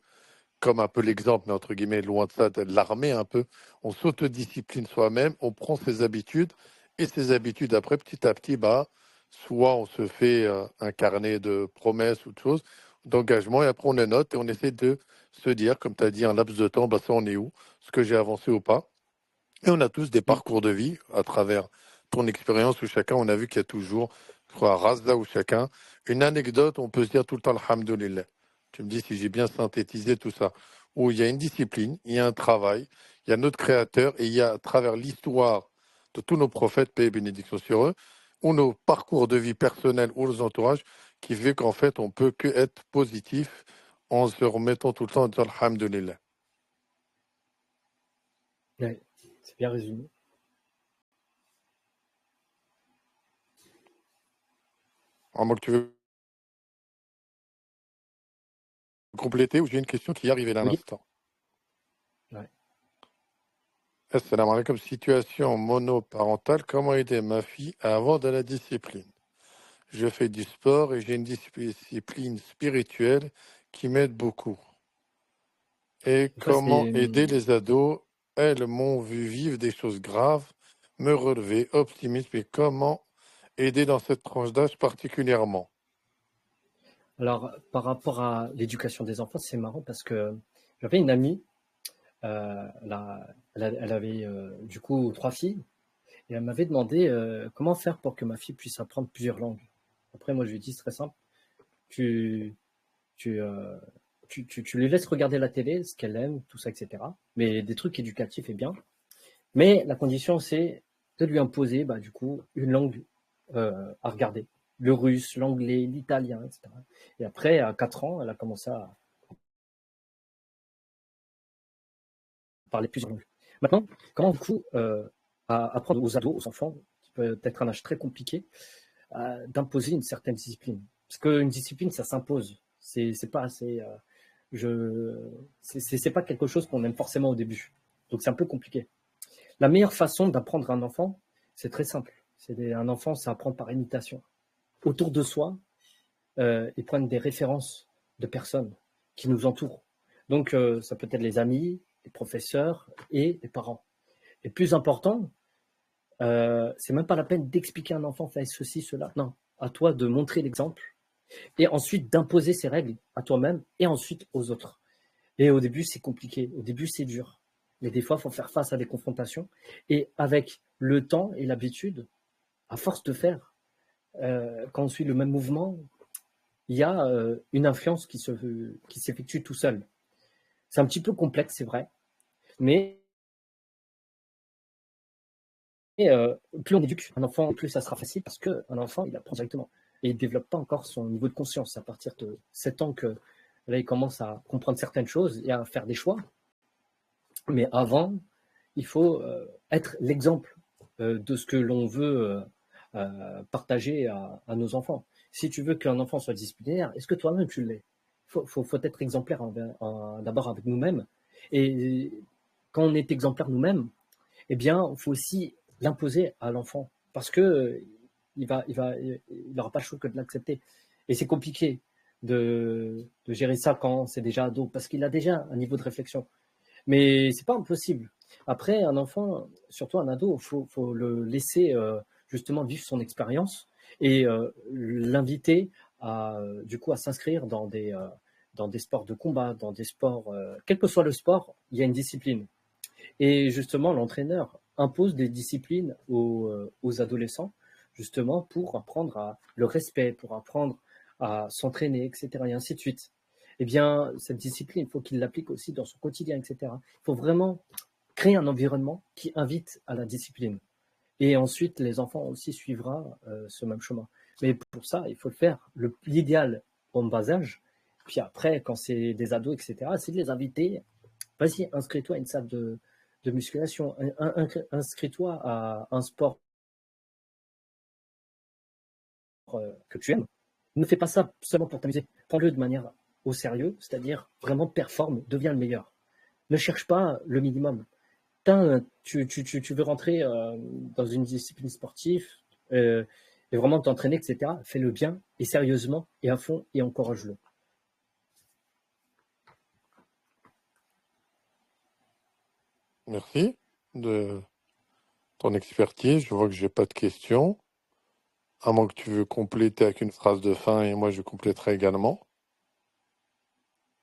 comme un peu l'exemple, mais entre guillemets, loin de ça, de l'armée un peu. On s'autodiscipline soi-même, on prend ses habitudes et ces habitudes après, petit à petit, bah, soit on se fait un carnet de promesses ou de choses, d'engagement et après on les note et on essaie de se dire, comme tu as dit, un laps de temps, bah, ça on est où, ce que j'ai avancé ou pas. Et on a tous des mm, parcours de vie à travers ton expérience où chacun, on a vu qu'il y a toujours, je crois, à Razda ou chacun, une anecdote, on peut se dire tout le temps Alhamdulillah. Tu me dis si j'ai bien synthétisé tout ça. Où il y a une discipline, il y a un travail, il y a notre créateur et il y a à travers l'histoire de tous nos prophètes, paix et bénédiction sur eux, ou nos parcours de vie personnels ou nos entourages, qui fait qu'en fait, on peut que être positif en se remettant tout le temps en disant Alhamdulillah. ouais, c'est bien résumé. À moins que tu veux compléter ou j'ai une question qui est arrivée là à Oui, l'instant. ouais. Assalamu alaikum. Situation monoparentale. Comment aider ma fille à avoir de la discipline? Je fais du sport et j'ai une discipline spirituelle qui m'aide beaucoup. Et Des fois, comment c'est aider les ados? Elles m'ont vu vivre des choses graves, me relever, optimiste. Mais comment aider dans cette tranche d'âge particulièrement? alors par rapport à l'éducation des enfants, c'est marrant parce que j'avais une amie, elle avait du coup 3 filles, et elle m'avait demandé comment faire pour que ma fille puisse apprendre plusieurs langues. Après, moi, je lui ai dit, c'est très simple, tu, tu, euh, tu les laisses regarder la télé, ce qu'elle aime, tout ça, etc. Mais des trucs éducatifs et bien. Mais la condition, c'est de lui imposer, bah, du coup, une langue à regarder. Le russe, l'anglais, l'italien, etc. Et après, à 4 ans, elle a commencé à parler plusieurs langues. Maintenant, comment, du coup, apprendre aux ados, aux enfants, qui peut être un âge très compliqué, d'imposer une certaine discipline. Parce qu'une discipline, ça s'impose. C'est pas assez. C'est pas quelque chose qu'on aime forcément au début. Donc c'est un peu compliqué. La meilleure façon d'apprendre un enfant, c'est très simple. Un enfant, ça apprend par imitation. Autour de soi, et prendre des références de personnes qui nous entourent. Donc ça peut être les amis, les professeurs et les parents. Et plus important, c'est même pas la peine d'expliquer à un enfant fais ceci, cela. Non, à toi de montrer l'exemple et ensuite d'imposer ces règles à toi-même et ensuite aux autres. Et au début, c'est compliqué, au début, c'est dur. Mais des fois, il faut faire face à des confrontations. Et avec le temps et l'habitude, à force de faire, quand on suit le même mouvement, il y a une influence qui s'effectue tout seul. C'est un petit peu complexe, c'est vrai, mais plus on éduque un enfant, plus ça sera facile parce qu'un enfant, il apprend directement. Et il ne développe pas encore son niveau de conscience. À partir de 7 ans que là, il commence à comprendre certaines choses et à faire des choix. Mais avant, il faut être l'exemple de ce que l'on veut partager à nos enfants. Si tu veux qu'un enfant soit disciplinaire, est-ce que toi-même tu l'es? Faut être exemplaire d'abord avec nous-mêmes. Et quand on est exemplaire nous-mêmes, eh bien, il faut aussi l'imposer à l'enfant parce que il n'aura pas le choix que de l'accepter. Et c'est compliqué de gérer ça quand c'est déjà ado parce qu'il a déjà un niveau de réflexion. Mais c'est pas impossible. Après, un enfant, surtout un ado, faut le laisser justement vivre son expérience et l'inviter du coup, à s'inscrire dans des sports de combat, dans des sports, quel que soit le sport, il y a une discipline. Et justement, l'entraîneur impose des disciplines aux adolescents, justement pour apprendre le respect, pour apprendre à s'entraîner, etc. Et ainsi de suite. Eh bien, cette discipline, il faut qu'il l'applique aussi dans son quotidien, etc. Il faut vraiment créer un environnement qui invite à la discipline. Et ensuite, les enfants aussi suivront ce même chemin. Mais pour ça, il faut le faire. L'idéal en bas âge, puis après, quand c'est des ados, etc., c'est de les inviter. Vas-y, inscris-toi à une salle de musculation. Inscris-toi à un sport que tu aimes. Ne fais pas ça seulement pour t'amuser. Prends-le de manière au sérieux, c'est-à-dire vraiment performe, deviens le meilleur. Ne cherche pas le minimum. Tu veux rentrer dans une discipline sportive et vraiment t'entraîner, etc. Fais-le bien et sérieusement et à fond et encourage-le. Merci de ton expertise. Je vois que j'ai pas de questions. À moins que tu veux compléter avec une phrase de fin et moi je compléterai également.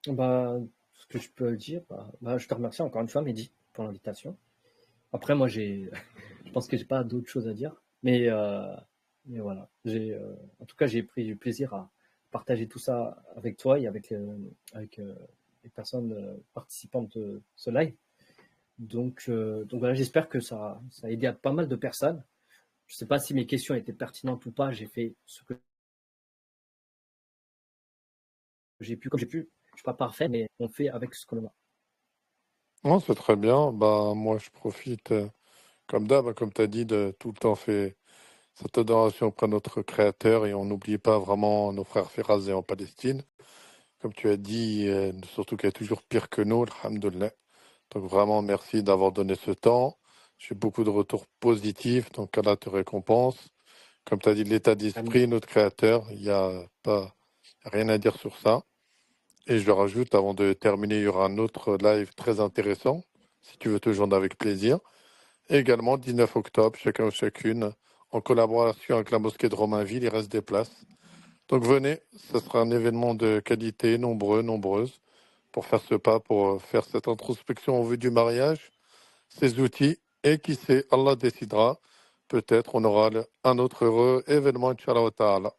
Bah, ce que je peux dire, je te remercie encore une fois, Mehdi, pour l'invitation. Après, moi, je pense que j'ai pas d'autres choses à dire, mais voilà. En tout cas, j'ai pris du plaisir à partager tout ça avec toi et avec les personnes participantes de ce live. Donc voilà, j'espère que ça a aidé à pas mal de personnes. Je sais pas si mes questions étaient pertinentes ou pas. J'ai fait ce que j'ai pu, comme j'ai pu. Je suis pas parfait, mais on fait avec ce qu'on a. Non, c'est très bien. Bah, moi, je profite, comme d'hab, comme tu as dit, de tout le temps faire cette adoration auprès de notre Créateur et on n'oublie pas vraiment nos frères Firazé en Palestine. Comme tu as dit, surtout qu'il y a toujours pire que nous, alhamdoulilah. Donc vraiment, merci d'avoir donné ce temps. J'ai beaucoup de retours positifs, donc Allah te récompense. Comme tu as dit, l'état Amin. d'esprit, notre Créateur, il n'y a pas rien à dire sur ça. Et je rajoute, avant de terminer, il y aura un autre live très intéressant, si tu veux te joindre avec plaisir. Et également, 19 octobre, chacun ou chacune, en collaboration avec la mosquée de Romainville, il reste des places. Donc venez, ce sera un événement de qualité, nombreuses, pour faire ce pas, pour faire cette introspection en vue du mariage, ces outils, et qui sait, Allah décidera. Peut-être on aura un autre heureux événement, Inch'Allah Ta'ala.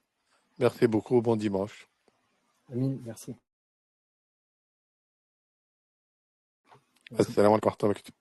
Merci beaucoup, bon dimanche. Amin, merci. Merci. Assalamu alaikum.